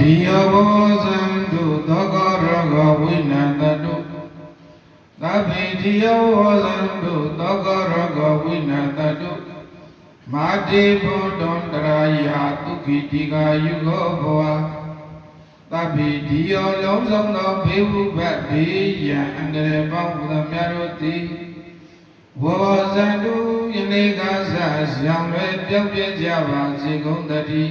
Tabidiya vazandu Dagaraga vinadadu Tabidiya vazandu Dagaraga vinadadu Mati bodondraya Tukitiga yuga bhava Tabidiya lomsanga Bevu bhabiya Andare bhavudha myaroti Vazandu Yanega Sasyamre Pyapya Java Zikundati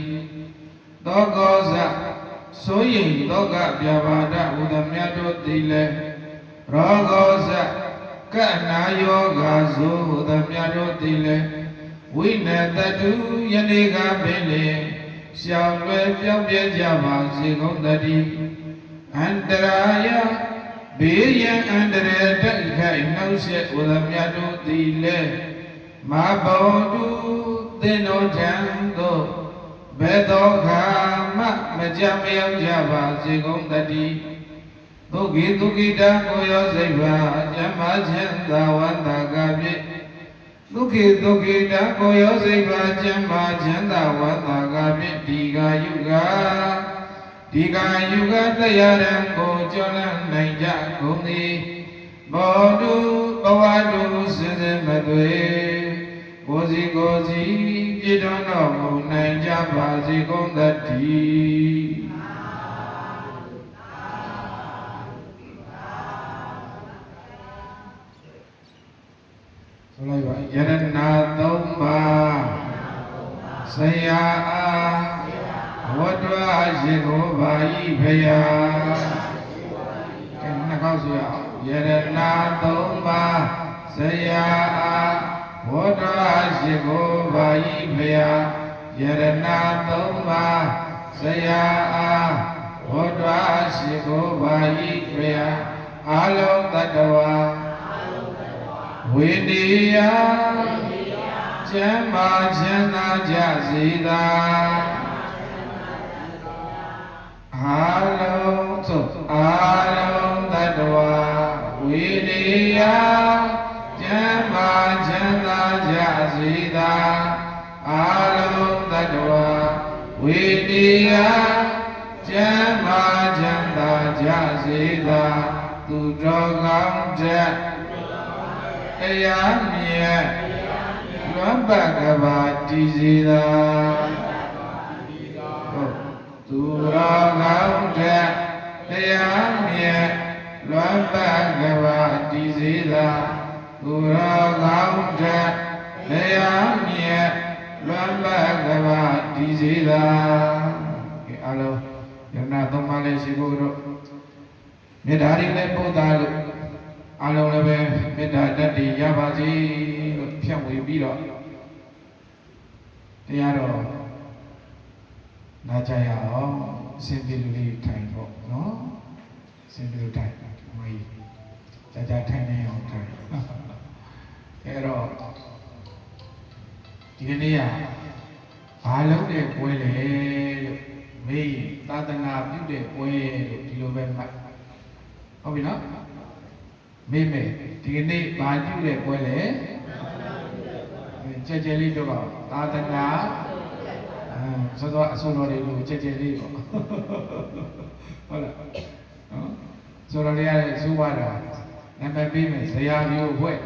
Dogoza Soyin Doga Pyavada Udamyato Dile Rogoza Kana Yoga Zo Udamyato Dile Winatatu Yanega Bele Syamre Pyapya Java Zikundati Antaraya Beya Andare Dakha Inause Udamyato Dile Mabodu Deno Jando Bedokama Majamyam Java Zikundati Duki Dukita Koyo Seva Jama Janda Wanda Gabi Duki Dukita Koyo Seva Jama Janda Wanda Gabi Diga Yuga Tayarango Jonan Naija Kundi Bodu Bawadu Sizimadwe Gozi Gozi Jidano Naija Zikundati Yadana Tomba Saya Wadwa Jehovah Ibaya Yadana Tomba Saya Wadwa Jehovah Ibaya Yadana Tomba Saya Wadwa Jehovah Ibaya Alok Tadawa Widiya Jama Jana Jazida Alok Tadawa Widiya Jama Jana Jazida Alok Tadawa Widiya Jama Jana Jazida Tudrogam Jat Ayamya Lambagavati Zida Turagam Jat Ayamya Lambagavati Zida Turagam Jat Ayamya Lambagavati Zida Alo Yana Tomale Siguro Medari Lepodalo Alo Lebe Medadati Yabazi Piamwe Biro Yaro Najaya Simbiluli Tango No Simbilu Tango Mai Jaja Tane Ero Tigania Alo de Puele Me Tatana Bude Puele Kilometer Obina Meme, Tigani, Baju, Puele, Checheli, Tatana, Sonori, Checheli, Soria, Suwara, and my babies, they have you wet.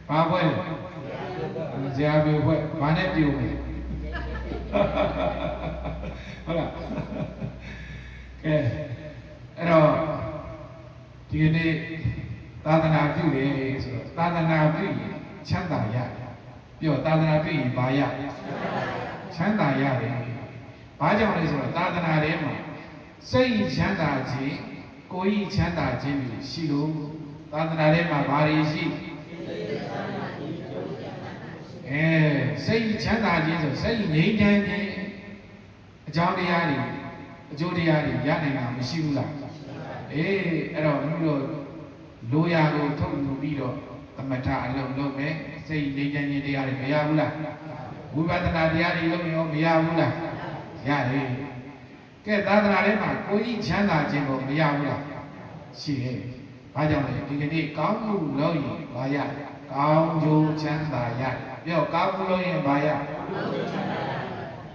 Papa, they have you wet, Manet you. Okay.ဒီနေ့သာသနာပြုတယ်ဆိုတော့သာသနာပြုရင်ချမ်းသာရတယ်ပြီးတော့သာသနာပြုရင်ဘာရချမ်းသာရတယ်ဘာကြောင့်လဲဆိုတော့သာသနာထဲမှာစိတ်ချမ်းသာခြင်းကိုယ်ဤချမ်းသာခြင်းတွေရှိလို့သာသနာထဲမှာဘာတွေရှိစိတ်ချမ်းသာခြင်းဆိုစိတ်ငြိမ်းချမ်းခြင်းအကြောင်းတရားတွေအကျိုးတရားတွေရနိုင်တာမရှိဘူးလားအဲ့တော့ဘုလို့လိုရာကိုထုတ်ယူပြီးတော့သမထအလုံးလုံးပဲစိတ်ငြိမ်းချမ်းခြင်းတရားတွေမရဘူးလားဝိပဿနာတရားတွေလုံးရောမရဘူးလားရတယ်ကဲသာသနာထဲမှာကိုယ်ကြီးချမ်းသာခြင်းကိုမရဘူးလားရှိတယ်ဘာကြောင့်လဲဒီကနေ့ကောင်းမှုလုပ်ရင်ဘာရကောင်းကျိုးချမ်းသာရပြောကောင်းမှုလုပ်ရင်ဘာရ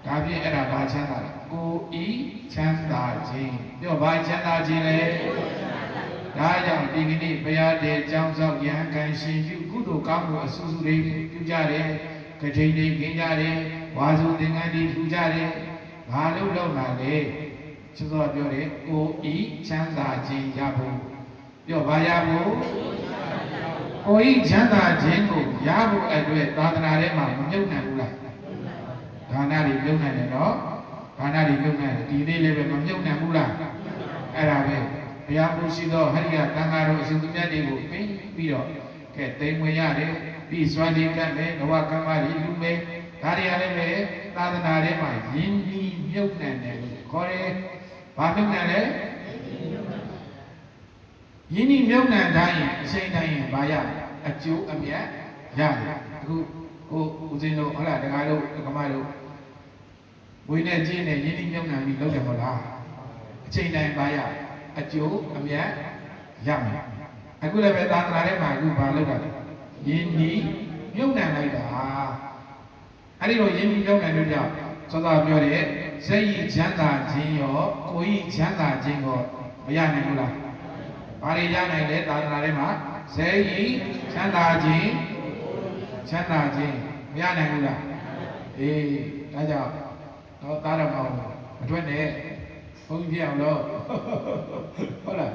ဒါဖြင့်အဲ့ဒါဘာချမ်းသာလဲ ကိုဤချမ်းသာခြင်းပြောဘာချမ်းသာခြင်းလဲဒါကြောင့်ဒီကနေ့ဘုရားတည်ကြောင်းဆောင်ယဟန်ခံရှင်ပြုကုသိုလ်ကောင်းမှုအဆူဆူတွေပြုကြတယ်ကထိန်တွေခင်းကြတယ်ဝါစုသင်္ကန်းတွေထူကြတယ်ဘာလို့လုပ်လာလဲကျသောပြောတယ်ကိုဤချမ်းသာခြင်းရဖို့ပြောဘာရဖို့ကိုဤချမ်းသာခြင်းကိုရဖို့အတွက်သာသနာထဲမှာမမြုပ်နိုင်ဘူးလားဒါနတွေမြုပ်နိုင်တယ်နော်ဒါနတွေမြုပ်နိုင်တယ်ဒီနေ့လည်းပဲမမြုပ်နိုင်ဘူးလားအဲ့ဒါပဲဘုရားပူရှိသောဟရိယတန်ဃာတော်အရှင်သူမြတ်တွေကိုပြီးတော့ကဲတိမ်ဝင်ရတယ်ပြီးစွမ်းဒီကတ်မယ်နဝကမ္မတွေလူမယ်ဒါတွေကလည်းပဲသာသနာထဲမှာယဉ်ကျေးမြုပ်နိုင်တယ်လို့ခေါ်တယ်ဘာမြုပ်နိုင်လဲယဉ်ကျေးမြုပ်နိုင်တိုင်းအချိန်တိုင်းဘာရအကျိုးအမြတ်ရတယ်အခုဟိုဦးဇင်းတို့ဟုတ်လားဒကာတို့ဒကမတို့ဝိနဲ့ကျင်းနဲ့ယဉ်ကျေးမြုပ်နိုင်ပြီးလုပ်တယ်မဟုတ်လားအချိန်တိုင်းဘာရအကျိုးအမြတ်ရမယ်အခုလည်းပဲသာသနာထဲမှာအခုဘာလုပ်တာလဲယဉ်ကျေးမြုပ်နိုင်လိုက်တာအဲ့ဒီတော့ယဉ်ကျေးမြုပ်နိုင်လို့ကြောင့်သောသာပြောတဲ့စိတ်ချမ်းသာခြင်းရောကိုယ်ချမ်းသာခြင်းရောမရနိုင်ဘူးလားဘာတွေရနိုင်လဲသာသနာထဲမှာစိတ်ချမ်းသာခြင်းချမ်းသာခြင်းမရနိုင်ဘူးလားအေးဒါကြောင့်တော့သားတော်မောင်မထွက်နဲ့ဘုန်းကြီးပြအောင်လို့ဟုတ်လား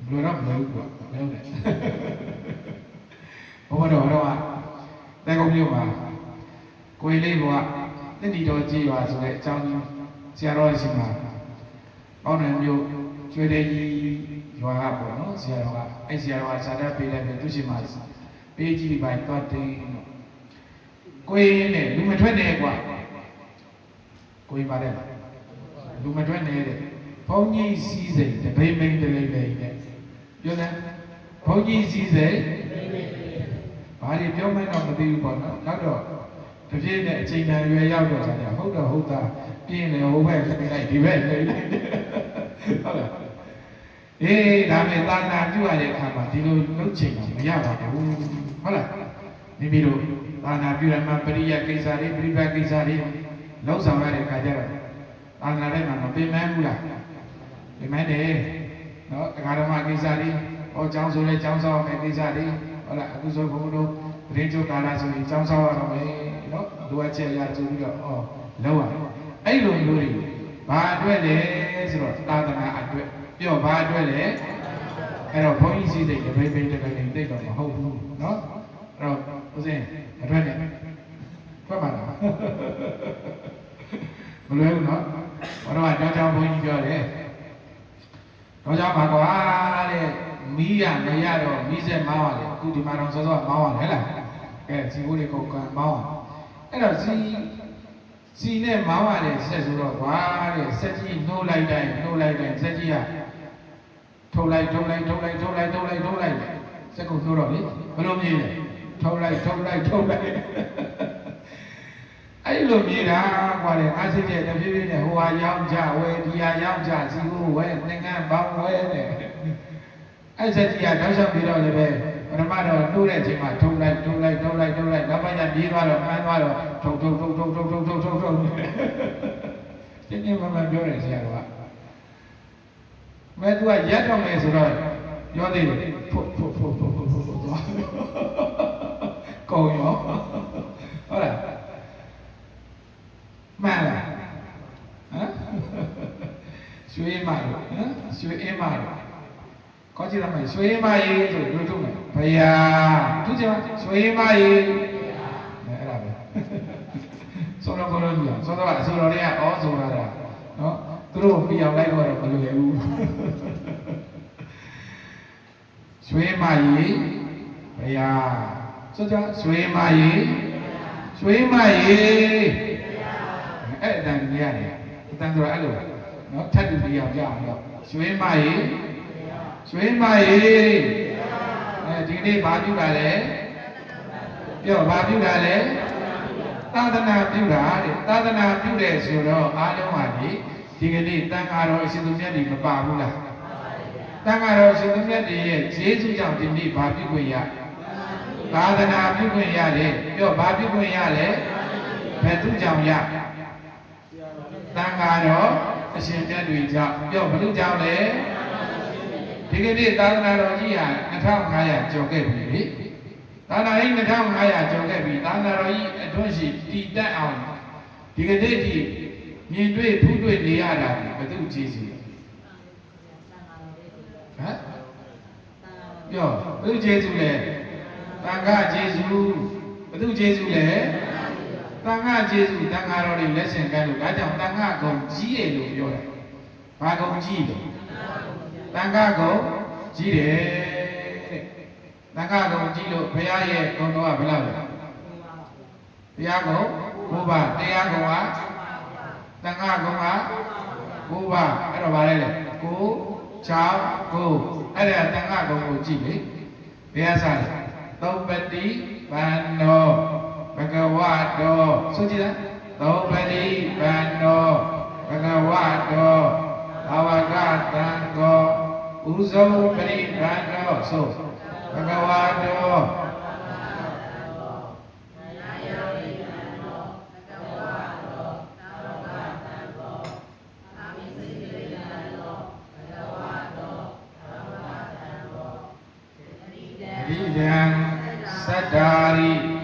ဘယ်တော့မလုပ်ဘူးမလုပ်နဲ့ဘုရားတော်တော့တဲကုန်းမြို့မှာကိုယ်လေးဘုရားတဏှီတော်ကြည်ရွာဆိုတဲ့အကြောင်းကြီးဆရာတော်ရှိမှာပေါင်းတယ်မြို့ကျွေးတဲ့ကြီးရွာကပေါ့နော်ဆရာတော်ကအဲ့ဆရာတော်ကဇာတ်ပေးလိုက်ပြီးသူရှိမှာပေးကြည့်ပိုင်းတော့တင်းတော့ကိုယ်နဲ့လူမထွက်နဲ့ကွာကိုယ်ပါတယ်လူမထွက်နဲ့တဲ့ဘုန်းကြီးစီးစိမ်တပိမိန်တလိမ့်လိမ့်နဲ့ပြောတယ်ဘုန်းကြီးစီးစိမ်ဘာတွေပြောမှန်းတော့မသိဘူးပေါ့နော်နောက်တော့တပြည့်နဲ့အချိန်တန်ရွယ်ရောက်တော့ဆိုတော့ဟုတ်တော့ဟုတ်တာပြင်းတယ်ဟိုဘက်လိုက်လိုက်ဒီဘက်လိုက်လိုက်ဟုတ်လားအေးဒါပေမဲ့သာနာပြုရတဲ့အခါမှာဒီလိုလုပ်ချင်တာမရပါဘူးဟုတ်လားမိမိတို့သာနာပြုရမှာပရိယကိစ္စတွေပြိပကိစ္စတွေလောက်ဆောင်ရတဲ့အခါကျတော့သာနာထဲမှာမပင်မဘူးလားပင်မတယ်နော်ဒကာဓမ္မကိစ္စတွေဟောကျောင်းဆိုလဲကျောင်းဆောင်မယ်ကိစ္စတွေဟုတ်လားအခုဆိုဘုန်းတို့ရင်းကျိုးကာလဆိုရင်ကျောင်းဆောင်ရတော့မယ်နော်လိုအပ်ချက်အရကျူပြီးတော့လောက်ရအဲ့လိုမျိုးတွေဘာအတွက်လဲဆိုတော့သာသနာအတွက်ပြောဘာအတွက်လဲအဲ့တော့ဘုန်းကြီးစီးစိတ်တပိတ်ပိတ်တပိတ်တိတ်တော့မဟုတ်ဘူးနော်အဲ့တော့ဦးစင်းအတွက်နဲ့ထွက်ပါလားမလွယ်ဘူးနော်ဘာတော့ကြောင်းကြောင်းဘုန်းကြီးပြောတယ်တော့ကြောင်းပါကွာတဲ့မီးရမရတော့မီးစက်မောင်းရတယ်အခုဒီမှာတော့စောစောမောင်းရတယ်ဟဲ့လားအဲစီဘိုးလေးကိုကန်မောင်းအဲ့တော့စီနဲ့မောင်းရတဲ့ဆက်ဆိုတော့ကွာတဲ့ဆက်ကြီးနှိုးလိုက်တိုင်းဆက်ကြီးကထုတ်လိုက်စက်ကိုနှိုးတော့လေဘယ်လိုမြည်လဲထုတ်လိုက်အဲ့လိုမြည်တာကွာလေအားစိတ်တဲ့တပြေးပြေးနဲ့ဟိုဟာရောက်ကြဝဲဒီဟာရောက်ကြစီကိုဝဲသင်္ကန်းပေါင်းဝဲတဲ့အဲ့ဆက်ကြီးကတောက်လျှောက်ပြီးတော့လည်းပဲပထမတော့နှိုးတဲ့အချိန်မှာထုတ်လိုက်နောက်ပိုင်းကျပြေးသွားတော့မှန်းသွားတော့ထုတ်တင်းတင်းမပြောတယ်ဆရာကမဲသူကရက်တော့မယ်ဆိုတော့ပြောသေးတယ်ဖို့သွားကောင်းရောဟုတ်လားမှန်လားဟမ်ရွှေမလို့ဟမ်ရွှေအင်းမလို့ခေါ်ကြည့်ရမယ်ရွှေမရေဆိုလို့ထုတ်မယ်ဘုရားသူကျရွှေမရေအဲ့ဒါပဲစောတော်ကိုလို့ပြောစောတော်ကအဆိုတော်တွေကဆိုလာတာနော်သူတို့ပြအောင်လိုက်တော့မလွယ်ဘူးရွှေမရေဘုရားဆိုကြရွှေမရေအဲ့အတန်ကြီးရတယ်အတန်ဆိုတော့အဲ့လိုနော်ထပ်တူပြအောင်ကြအောင်တော့ရွှေမရေအဲဒီနေ့ဘာပြုတာလဲပြောဘာပြုတာလဲသာသနာပြုတာတဲ့သာသနာပြုတယ်ဆိုတော့အားလုံးဟာဒီကနေ့တန်ခါတော်အရှင်သူမြတ်တွေမပါဘူးလားတန်ခါတော်အရှင်သူမြတ်တွေရဲ့ကျေးဇူးကြောင့်ဒီနေ့ဘာပြုခွင့်ရသာသနာပြုခွင့်ရတယ်ပြောဘာပြုခွင့်ရလဲဘယ်သူကြောင့်ရ တန်ဃာတော်အရှင်မြတ်တွေကြောင့်ပြောဘုလူကြောင့်လေဒီကနေ့သာသနာတော်ကြီးဟာ2500ကျော်ခဲ့ပြီလေသာသနာကြီး2500ကျော်ခဲ့ပြီသာသနာတော်ကြီးအတွန်းရှိတည်တက်အောင်ဒီကနေ့ဒီမြင်တွေ့ဖူးတွေ့နေရတာဘယ်သူကျေးဇူးလဲဟမ်ပြောဘယ်သူကျေးဇူးလဲတန်ခါကျေးဇူးဘယ်သူကျေးဇူးလဲတန်ခါကျေးဇူးတန်ခါတော်တွေလက်ဆင့်ကမ်းလို့ဒါကြောင့်တန်ခါကုံကြီးတယ်လို့ပြောတယ်ဘာကုံကြီးလဲတန်ခါကုံကြီးတယ်တဲ့တန်ခါကုံကြီးလို့ဘုရားရဲ့ကုံတော်ကဘယ်လောက်လဲတရားကုံ9ပါးတရားကုံကတန်ခါကုံက9ပါးအဲ့တော့ဗါလဲလေ9 6 9အဲ့ဒါတန်ခါကုံကိုကြည့်လေဘုရားစားတယ်သုပတိဗန္နောဘဂဝတောဆိုကြည့်လားသုပတိဗန္နောဘဂဝတောဘာဝကတံကောဥဇုံပရိဗန္နောဆိုဘဂဝတောဒီဒံသတ္တာရိ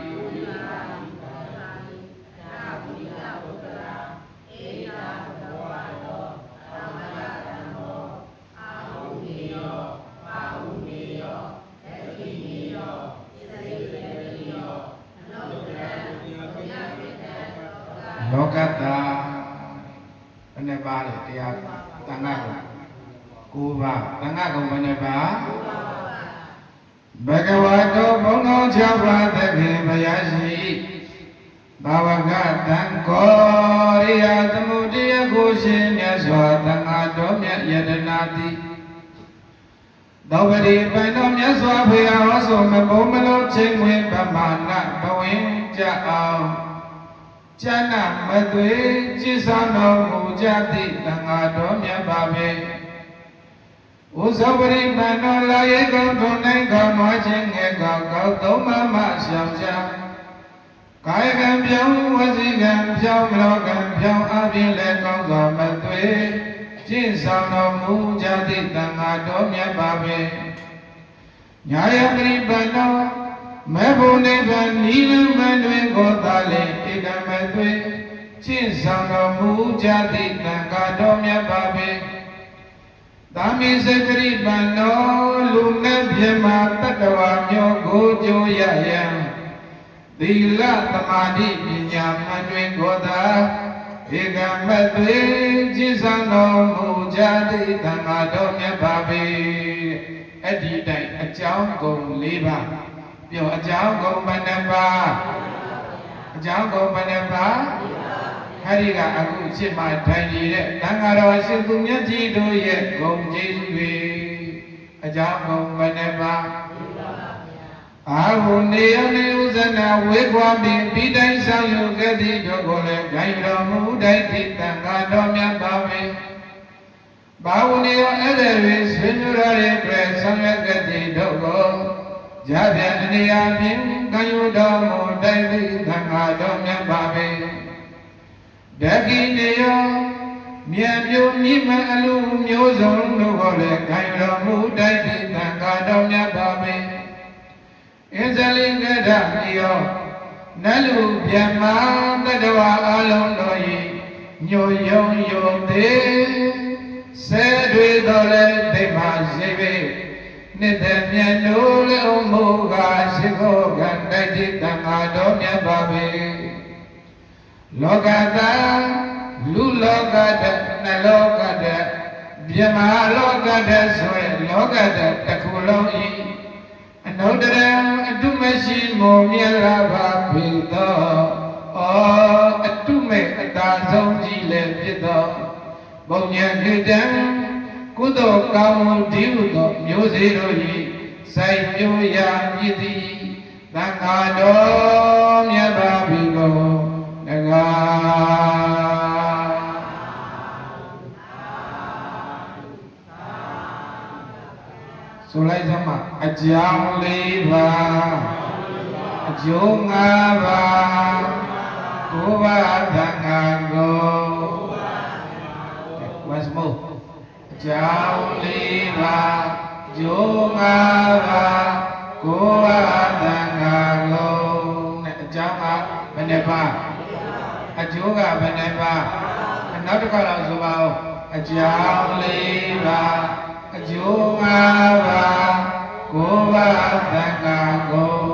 လောကတာဘယ်နှပါလဲတရားတန်ခါကုံ9ပါးတန်ခါကုံဘယ်နှပါဘဂဝတောဘုံတော်6ပါးသခင်ဘုရားရှိဘာဝကတံကောရိယသမုဒယကိုရှင်မြတ်စွာသံဃာတော်မြတ်ယတနာတိသောပတိပိုင်တော်မြတ်စွာဘုရားဟောဆိုမဘုံမလုံးချိန်ဝင်ပမာဏဘဝင်ကြအောင်ကျမ်းနာမသွေကြည်ဆောင်တော်မူကြသည့်သံဃာတော်မြတ်ပါပဲဥဇဝရိမန္နောလာယေကုံထုံနိုင်ကမောခြင်းငယ်ကောက်ကောက်သုံးမရှောင်ရှားကာယကံပြောင်းဝစီကံပြောင်းမလောကံပြောင်းအပြင်လည်းကောင်းစွာမသွေကျင့်ဆောင်တော်မူကြသည့်သံဃာတော်မြတ်ပါပဲညာယပရိပန္နောမေဘုန်နိဗ္ဗာန်နိလမန်တွင်ကိုသာလေဧကမသွေကျင့်ဆောင်တော်မူကြသည့်သံဃာတော်မြတ်ပါပဲသာမေစကရိပန္နောလူနဲ့ပြမတတ္တဝါမျိုးကိုကြိုးရယံသီလသမာဓိပညာမှန်တွင်ကိုသာဧကမသွေကျင့်ဆောင်တော်မူကြသည့်သံဃာတော်မြတ်ပါပဲအဲ့ဒီတိုင်အကြောင်းကုန်၄ပါးပြောအကြောင်းကုန်ဘယ်နှပါအကြောင်းကုန်ဘယ်နှပါအဲ့ဒီကအခုရှင်းမှထိုင်နေတဲ့သံဃာတော်ရှင်သူမြတ်ကြီးတို့ရဲ့ဂုဏ်ကျေးဇူးတွေအကြောင်းကုန်ဘယ်နှပါအာဟုနေယနေဥဇနာဝေခွာပင်ပြီးတိုင်းဆောင်ယူခဲ့သည့်တို့ကိုလည်းဂိုင်းတော်မူတိုက်သည့်သံဃာတော်မြတ်ပါပဲဘာဝနေယအဲ့ဒီတွေဆွေးနွေးရတဲ့အတွက်ဆောင်ရွက်ခဲ့သည့်တို့ကိုကြပြအနေအချင်းဂိုင်းတော်မူတိုက်သည့်သံဃာတော်မြတ်ပါပဲဒကိနေယောမြတ်ပြိုမြင့်မအလူမျိုးစုံတို့ကိုလည်းဂိုင်းတော်မူတိုက်သည့်သံဃာတော်မြတ်ပါပဲအင်းဇလိကဒနိယောနလူမြတ်မတတ္တဝါအလုံးတို့၏ညိုယုံယုံသေးဆဲတွေတော်လည်းဒိမရှိပေနှစ်သက်မြတ်တို့လည်းအမှုကရှိခိုးကတိုက်သည့်သံဃာတော်မြတ်ပါပဲလောကတာလူလောကတနလောကတမြမလောကတဆိုရင်လောကတတစ်ခုလုံးဤအနုတ္တရအတုမရှိမောမြလာပါပေသောအတုမဲ့အတာဆုံးကြီးလည်းဖြစ်သောဘုံညာခေတံကုသိုလ်ကောင်းမှုဒီဟုသောမျိုးစေ့တို့၏စိုက်ပျိုးရာမြည်သည်သံဃာတော်မြတ်ပါပြီကိုတကားဆိုလိုက်စမ်းပါအကြောင်း၄ပါးအကျိုး၅ပါးကိုးပါးသံဃာကို once more အကြောင်း၄ပါးအကျိုး၅ပါးကိုယ်ဝသံဃာကုန်နဲ့အကြောင်းကဘယ်နှပါးအကျိုးကဘယ်နှပါးနောက်တစ်ခါတော့ဆိုပါဦးအကြောင်း၄ပါးအကျိုး၅ပါးကိုယ်ဝသံဃာကုန်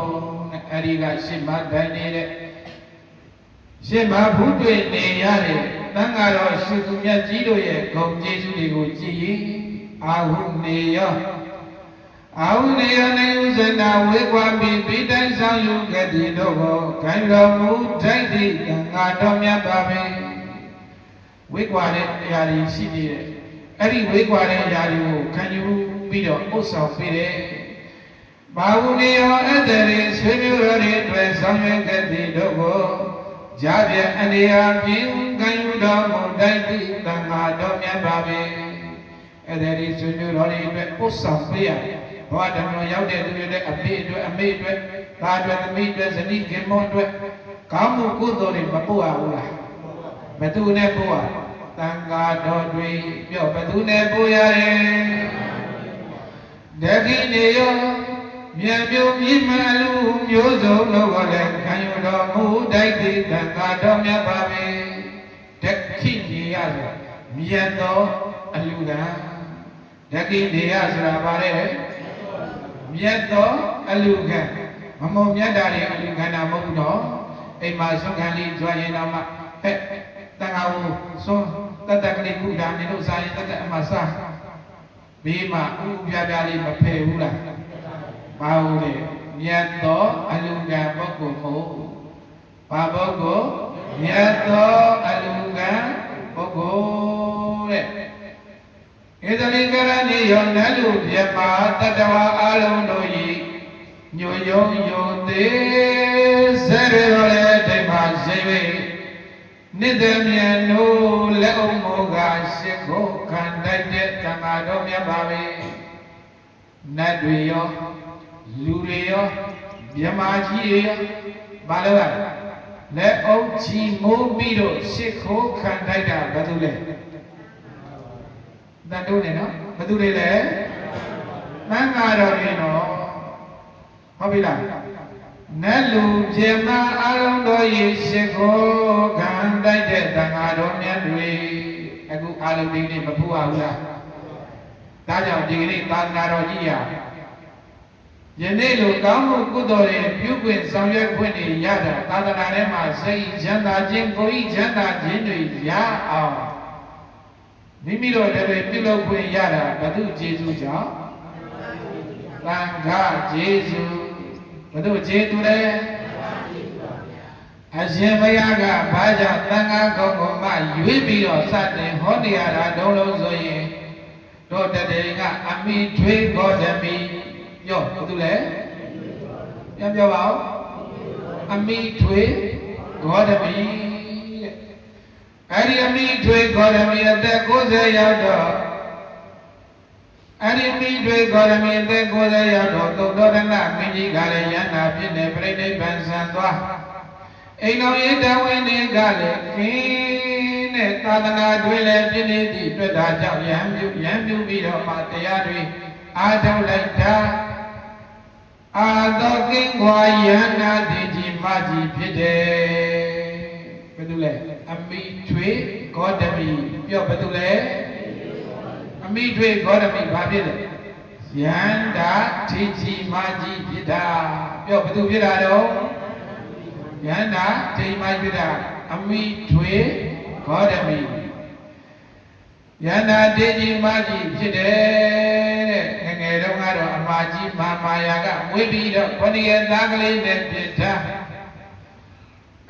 နဲ့အဲ့ဒီကရှင်းမတိုင်းနေတဲ့ရှင်းမဘုဒ္ဓေနေရတဲ့သံဃာတော်ရှင်သူမြတ်ကြီးတို့ရဲ့ဂုဏ်ကျေးဇူးတွေကိုကြည်ရင်အာဟုနေရောနေဥဇနာဝေကွာပြီးပိတိုင်းဆောင်ယူခဲ့တဲ့တို့ကိုခိုင်တော်မူထိုက်သည့်သံဃာတော်မြတ်ပါပဲဝေကွာတဲ့အရာတွေရှိသေးတယ်အဲ့ဒီဝေကွာတဲ့အရာတွေကိုခံယူပြီးတော့ဥစ္စာပေးတယ်ဘာဝနေရောအဲ့တဲ့ဆွေမျိုးတော်တွေအတွက်ဆောင်ရွက်ခဲ့တဲ့တို့ကိုကြားပြအနေအားဖြင့်ခံယူတော်မူထိုက်သည့်သံဃာတော်မြတ်ပါပဲအဲ့ဒီဆွေမျိုးတော်တွေအတွက်ဥစ္စာပေးရဘဝဓမ္မရောက်တဲ့သူတွေနဲ့အဖေအတွက်အမေအတွက်ဒါအတွက်သမီးအတွက်ဇနီးခင်မောအတွက်ကောင်းမှုကုသိုလ်တွေမပို့ရဘူးလားဘယ်သူနဲ့ပို့ရသံဃာတော်တွေပြောဘယ်သူနဲ့ပို့ရတယ်ဒခိနေရောမြတ်ပြုမြင့်မလူမျိုးစုံတို့ကိုလည်းခံယူတော်မူတိုက်သည့်သံဃာတော်မြတ်ပါပဲဒခိနေရဆိုမြတ်သောအလူကဒခိနေရဆိုတာဗါတဲ့မြတ်သောအလူခံမမုံမြတ်တာတွေအလူခံတာမဟုတ်ဘူးတော့အိမ်မှာဆွမ်းခံလေးကြွရင်တော့မှတန်ခါကိုဆွမ်းတတ်တကလေးခုတာနေလို့စားရင်တတ်အမှစားဘေးမှာဥပြပြလေးမဖယ်ဘူးလားဘာဟုတ်လဲမြတ်သောအလူခံပုဂ္ဂိုလ်မဟုတ်ဘာပုဂ္ဂိုလ်မြတ်သောအလူခံပုဂ္ဂိုလ်တဲ့ဧသလိကရဏီယောနလူပြပါတတဝအလုံးတို့ဤညိုယုံယုံသေးစရရောလေဒိမရှိဝေနိတမြတ်နိုးလက်အုံမောကရှိခိုးခံတိုက်တဲ့သံဃာတော်မြတ်ပါပဲနတ်တွေရောလူတွေရောမြမကြီးတွေရောဘာလို့လဲလက်အုံချီမိုးပြီးတော့ရှိခိုးခံတိုက်တာဘာလို့လဲတန်တိုးနေနော်ဘယ်သူတွေလဲသံဃာတော်တွေနော်ဟုတ်ပြီလားနတ်လူပြေမအလုံးတော်ရေရှိခိုးခံတိုက်တဲ့သံဃာတော်မြတ်တွေအခုအလုံးဒီနေ့မဖူးရဘူးလားဒါကြောင့်ဒီကနေ့သာသနာတော်ကြီးရယနေ့လိုကောင်းမှုကုသိုလ်တွေပြုခွင့်ဆောင်ရွက်ခွင့်တွေရတာသာသနာထဲမှာစိတ်ချမ်းသာခြင်းကိုယ်ချမ်းသာခြင်းတွေရအောင်မိမိတို့တည်းပြုလုပ်ခွင့်ရတာဘုသူကျေးဇူးကြောင့်သံဃာကျေးဇူးဘုသူကျေးဇူးလဲအရှင်ဘုရားကဘာကြောင့်သံဃာကောင်းကောင်းမှရွေးပြီးတော့စတင်ဟောနေရတာတုံးလုံးဆိုရင်တို့တည်းကအမိထွေးဂေါတမီပြောဘုသူလဲပြန်ပြောပါဦးအမိထွေးဂေါတမီအဲ့ဒီအမိထွေးဂေါရမီအသက်90ရောက်တော့အဲ့ဒီအမိထွေးဂေါရမီအသက်90ရောက်တော့သုတ္တရဏမင်းကြီးကလည်းယန္တာဖြစ်နေပြိဋိဘံဆံသွားအိမ်တော်ရေးတဝင်းတွေကလည်းခင်းတဲ့သာသနာတွေလည်းပြည့်နေသည့်အတွက်ဒါကြောင့်ရံပြုပြီးတော့မှတရားတွေအားထုတ်လိုက်တာအာတော်ကင်းကွာယန္တာတိကြီးမကြီးဖြစ်တယ်ဘယ်သူလဲအမိထွေဂေါတမီပြောဘယ်သူလဲအမိထွေဂေါတမီဘာဖြစ်လဲယန္တာထေကြီးမကြီးဖြစ်တာပြောဘယ်သူဖြစ်တာတော့ယန္တာထေမကြီးဖြစ်တာအမိထွေဂေါတမီယန္တာထေကြီးမကြီးဖြစ်တယ်တဲ့ငယ်တုန်းကတော့အမကြီးမာယာကမွေးပြီးတော့ခொနည်းသားကလေးနဲ့ဖြစ်တာ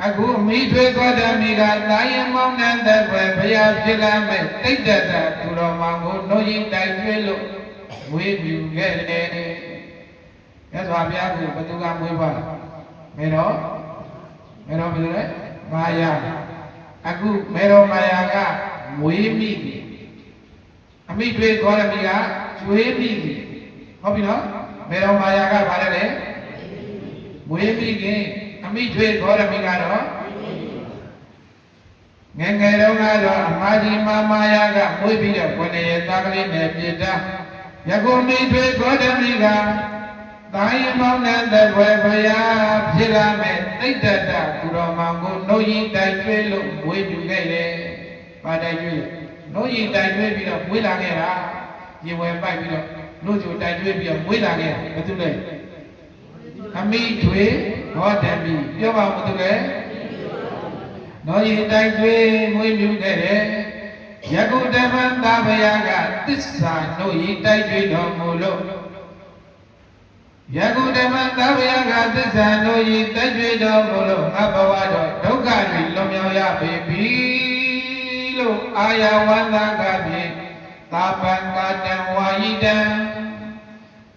အခုမိထွေဂေါတမီကတာယမောင်းတဲ့ဘွယ်ဘုရားဖြစ်လာမဲ့တိတ်တတာသူတော်မောင်ကိုနှုတ်ရင်တိုင်ကျွေးလို့မွေးပြူခဲ့တယ်မြတ်စွာဘုရားကဘသူကမွေးပါမေတော်ဘယ်သူလဲမာယာအခုမေတော်မာယာကမွေးမိပြီအမိထွေဂေါတမီကကျွေးမိပြီဟုတ်ပြီနော်မေတော်မာယာကဘာလဲမွေးမိခင်အမိထွေဂေါတမီကတော့ ငယ်ငယ်တုန်းကတော့အမကြီးမမယာကမွေးပြီးတော့9ရက်သားကလေးနဲ့ပြစ်တာယခုမိထွေဂေါတမိကတာရင်မောင်းတဲ့သက်ွယ်ဘုရားဖြစ်လာမဲ့တိတ်တတသူတော်မောင်ကိုနှုတ်ရင်တိုင်ကျွေးလို့မွေးပြခဲ့တယ်။ပါတိုင်ကျွေးလို့နှုတ်ရင်တိုင်ကျွေးပြီးတော့မွေးလာခဲ့တာရေဝယ်ပိုက်ပြီးတော့နှုတ်ကြိုတိုင်ကျွေးပြီးတော့မွေးလာခဲ့တာဘာလို့လဲအမိထွေဂေါတမိပြောပါဘာလို့လဲနှုတ်ရင်တိုင်ကျွေးမွေးပြခဲ့တယ်ယခုတမန်သားဘုရားကသစ္စာနှုတ်ရင်တိုင်ကျွေးတော်မူလို့ယခုဓမ္မသာဝရကသစ္စာတို့ဤတက်ကြွတော်မူလို့ငါဘဝတော့ဒုက္ခတွေလွန်မြောက်ရပေပြီလို့အာယဝန္တာကဖြင့်သာပံကာတံဝါယိတံ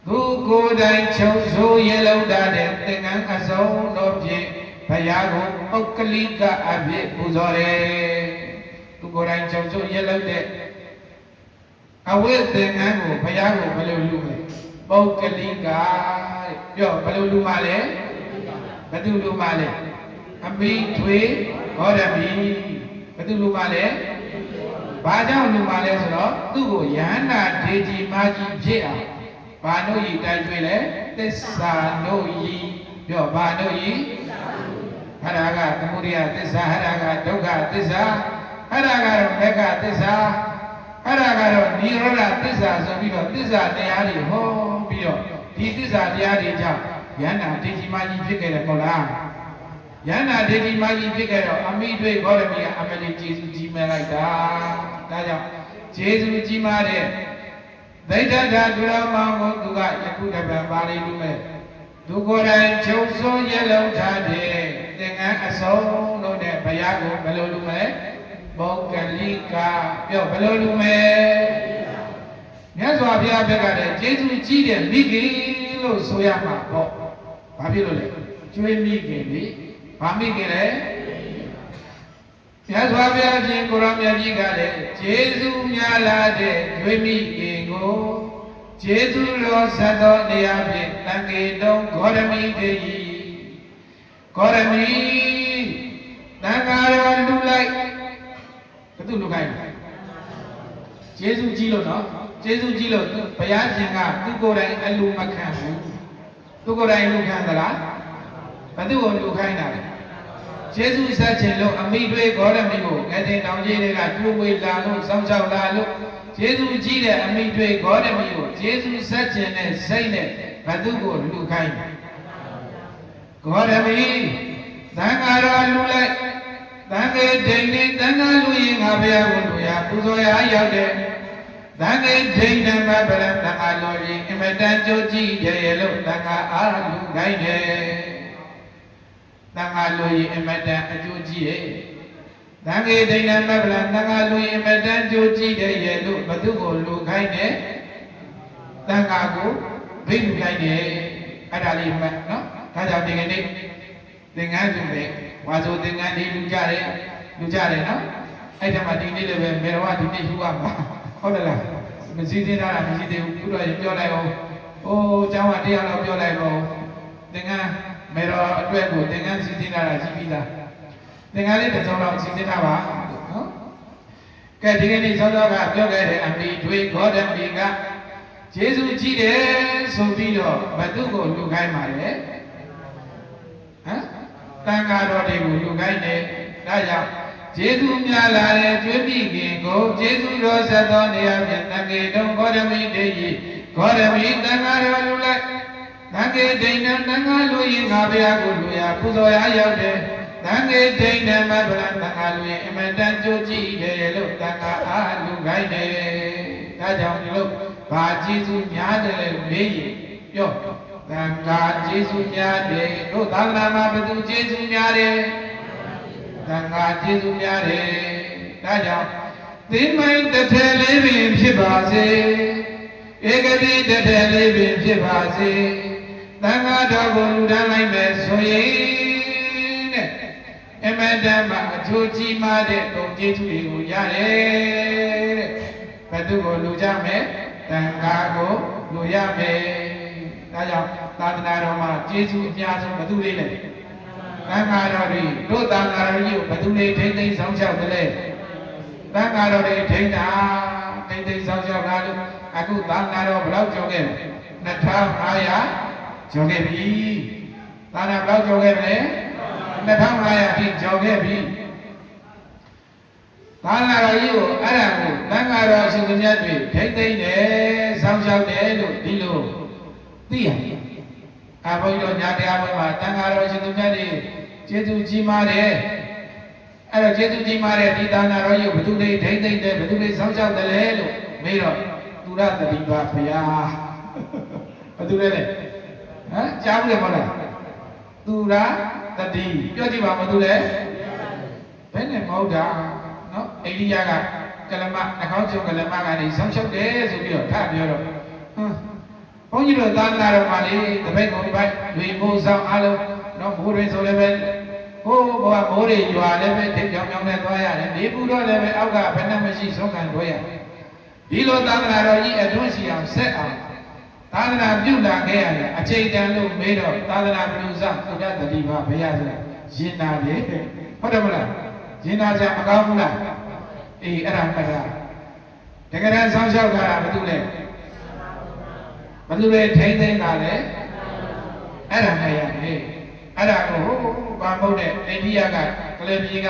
သူကိုယ်တိုင်ချုပ်ဆိုရလုံတာတဲ့သင်္ကန်းအစုံတို့ဖြင့်ဘုရားကိုပုဂ္ဂလိကအဖြစ်ပူဇော်တယ်သူကိုယ်တိုင်ချုပ်ဆိုရလုံတဲ့အဝိသင်္ကန်းကိုဘုရားကိုဘယ်လိုလုပ်လဲပုဂ္ဂလိကပြောဘယ်လိုလူမလဲဘယ်သူလူမလဲအမိထွေဂေါရမီဘယ်သူလူမလဲဘာကြောင့်လူမလဲဆိုတော့သူ့ကိုယန္တာဒေကြီးမာကြီးဖြစ်အောင်ဘာတို့ဤတိုက်ကျွေးလဲသစ္စာတို့ဤပြောဘာတို့ဤဟရကသမုဒိယသစ္စာဟရကဒုက္ခသစ္စာဟရကတော့မေဃသစ္စာအဲ့ဒါကတော့និရောဓသစ္စာဆိုပြီးတော့သစ္စာတရားတွေဟောပြီးတော့ဒီသစ္စာတရားတွေကြောင့်ယန္တာဒေကြီးမကြီးဖြစ်ခဲ့တယ်မဟုတ်လားယန္တာဒေကြီးမကြီးဖြစ်ခဲ့တော့အမိတွေဂေါရမီကအမလီကျေးဇူးကြီးမဲ့လိုက်တာဒါကြောင့်ကျေးဇူးကြီးမားတဲ့ဒိဋ္ဌတာသူတော်မောင်ကိုသူကယခုတပံပါဠိလူမဲ့သူကိုယ်တိုင်ချုပ်စိုးရလုံထားတဲ့သင်္ကန်းအစုံလို့တဲ့ဘုရားကိုဘယ်လိုလူမဲ့ပုဂ္ဂလိကပြောဘယ်လိုလူမဲမြတ်စွာဘုရားဘက်ကလည်းကျေးဇူးကြီးတဲ့မိခင်လို့ဆိုရမှာပေါ့ဘာဖြစ်လို့လဲကျွေးမိခင်လေဘာမိခင်လဲမြတ်စွာဘုရားရှင်ကိုရောမြတ်ကြီးကလည်းကျေးဇူးများလာတဲ့ကျွေးမိခင်ကိုကျေးဇူးတော်ဆက်တော်တရားဖြင့်တန်ခေတုံးဂေါရမီတေယီဂေါရမီတန်ဃာတော်လူလိုက်ဘယ်သူလူခိုင်းလဲကျေးဇူးကြီးလို့နော်ကျေးဇူးကြီးလို့ဘုရားရှင်ကသူကိုယ်တိုင်အလူမခံဘူးသူကိုယ်တိုင်လူခံသလားဘယ်သူကိုလူခိုင်းတာလဲကျေးဇူးဆက်ခြင်းလို့အမိတွေဂေါရမီကိုငတဲ့တောင်ကြီးတွေကကျွေးဝေးလာလို့စောင့်ရှောက်လာလို့ကျေးဇူးကြီးတဲ့အမိတွေဂေါရမီကိုကျေးဇူးဆက်ခြင်းနဲ့စိတ်နဲ့ဘယ်သူကိုလူခိုင်းတယ်ဂေါရမီသံဃာတော်လူလိုက်တန်ခေဒိဋ္ဌိတန်ခါလူရင်ငါဘုရားကိုလူရပူဇော်ရရောက်တယ်တန်ခေဒိဋ္ဌိမဗရတန်ခါလူရင်အမတန်ကြိုးကြည့်တယ်လို့တန်ခါအားလူခိုင်းတယ်တန်ခါလူရင်အမတန်အကျိုးကြည့်ရဲ့တန်ခေဒိဋ္ဌိမဗရတန်ခါလူရင်အမတန်ကြိုးကြည့်တယ်ရဲ့လို့ဘသူကိုလူခိုင်းတယ်တန်ခါကိုဘိလူခိုင်းတယ်အဲ့ဒါလေးမှတ်နော်ဒါကြောင့်ဒီကနေ့သင်္ကန်းပြုမယ်ဝါဆိုသင်္ကန်းဒီလူကြတယ်နော်အဲ့ဒါမှဒီနေ့လည်းပဲမေရဝဒီနေ့ယူရမှာဟုတ်တယ်လားမစည်းစင်းထားတာမရှိသေးဘူးသူတို့ပြောလိုက်အောင်အိုးကျောင်းကတရားတော်ပြောလိုက်တော့သင်္ကန်းမေရအတွက်ကိုသင်္ကန်းစည်းစင်းထားတာရှိပြီလားသင်္ကန်းလေးတစ်စုံတော့စည်းစင်းထားပါနော်ကဲဒီကနေ့သောသောကပြောခဲ့တဲ့အမိတွေဂေါတမီကယေရှုကြည့်တယ်ဆိုပြီးတော့ဘသူကိုလူခိုင်းပါလေဟမ်တန်ဃာတော်တွေကိုလူခိုင်းတယ်ဒါကြောင့်ကျေးဇူးများလာတဲ့ကျွေးမိခင်ကိုကျေးဇူးတော်ဆက်တော်နေရာဖြင့်တန်ခေတုံဂေါရမီတေယီဂေါရမီတန်ဃာတော်လူလိုက်တန်ခေဒိဋ္ဌံတန်ဃာလူရင်ငါဘုရားကိုလူရပူဇော်ရရောက်တယ်တန်ခေဒိဋ္ဌံမဗလံတန်ဃာလူရင်အမတန်ကြိုးကြည့်တယ်လို့တန်ဃာအားလူခိုင်းတယ်ဒါကြောင့်ဒီလိုဘာကျေးဇူးများတယ်လဲမေးရင်ပြောတန်ခါကျေးဇူးများတယ်တို့သာသနာမှာဘယ်သူကျေးဇူးများတယ်တန်ခါကျေးဇူးများတယ်ဒါကြောင့်သင်္မိုင်းတစ်ထည်လေးပင်ဖြစ်ပါစေဧကတိတစ်ထည်လေးပင်ဖြစ်ပါစေတန်ခါတော်ကိုလူတန်းလိုက်မယ်ဆိုရင်တဲ့အမတန်မှာအကျိုးကြီးမားတဲ့ဂုဏ်ကျေးဇူးတွေကိုရတယ်တဲ့ဘယ်သူကိုလူကြမယ်တန်ခါကိုလူရမယ်ဒါကြောင့်သာသနာတော်မှာကျေးဇူးအများဆုံးဘယ်သူလေးလဲတ တန်ဃာတော်တွေတို့တန်ဃာတော်ကြီးကိုဘယ်သူတွေထိမ့်သိမ်းဆောင်ရှောက်တယ်လဲတန်ဃာတော်တွေထိမ့်တာထိမ့်သိမ်းဆောင်ရှောက်တာလို့အခုတန်ဃာတော်ဘယ်လောက်ကျော်ခဲ့လဲ2500ကျော်ခဲ့ပြီတန်ဃာဘယ်လောက်ကျော်ခဲ့လဲ2500ထိကျော်ခဲ့ပြီတန်ဃာတော်ကြီးကိုအဲ့ဒါကိုတန်ဃာတော်ရှင်သူမြတ်တွေထိမ့်သိမ်းတယ်ဆောင်ရှောက်တယ်လို့ဒီလိုသိရတယ်အဘိဓိတော်ညာတရားပွဲမှာတန်ဃာတော်ရှင်သူမြတ်တွေကျေးဇူးကြီးမားတယ်အဲ့တော့ကျေးဇူးကြီးမားတဲ့ဒီတန်ဃာတော်ကြီးဘယ်သူတွေထိမ့်သိမ့်တယ်ဘယ်သူတွေစောင့်ရှောက်တယ်လဲလို့မေးတော့သူရတတိပါဘုရားဘယ်သူလဲလဲဟမ်ကြားဘူးလေမဟုတ်လားသူရတတိပြောကြည့်ပါဘယ်သူလဲဘယ်နဲ့မဟုတ်တာနော်အိန္ဒိယကကလမနှာခေါင်းကျုံကလမကနေစောင့်ရှောက်တယ်ဆိုပြီးတော့ထပြောတော့ဘုန်းကြီးတို့သာသနာတော်မှာလေတပိတ်ကုန်ပိုက်လူမိုးဆောင်အားလုံးတော့ဘိုးတွေဆိုလည်းပဲဟိုးဘဝမိုးတွေရွာလည်းပဲတိတ်ကြောင်ကြောင်နဲ့သွားရတယ်နေပူတော့လည်းပဲအောက်ကဘယ်နဲ့မရှိဆုံးခံတွေ့ရတယ်ဒီလိုသာသနာတော်ကြီးအတွန်းစီအောင်ဆက်အောင်သာသနာပြုလာခဲ့ရတယ်အချိန်တန်လို့မေးတော့သာသနာပြုစသုဒ္ဓတတိပါဘုရားဆိုတာရင်နာတယ်ဟုတ်တယ်မလားရင်နာကြမကောင်းဘူးလားအေးအဲ့ဒါမှတ်တာတကယ်တမ်းဆောင်းလျှောက်တာဘာလို့လဲဘယ်သူတွေထိမ့်သိမ်းတာလဲအဲ့ဒါမှရမယ်အဲ့ဒါကိုဘာမဟုတ်တဲ့အိန္ဒိယကကလေးပြည်က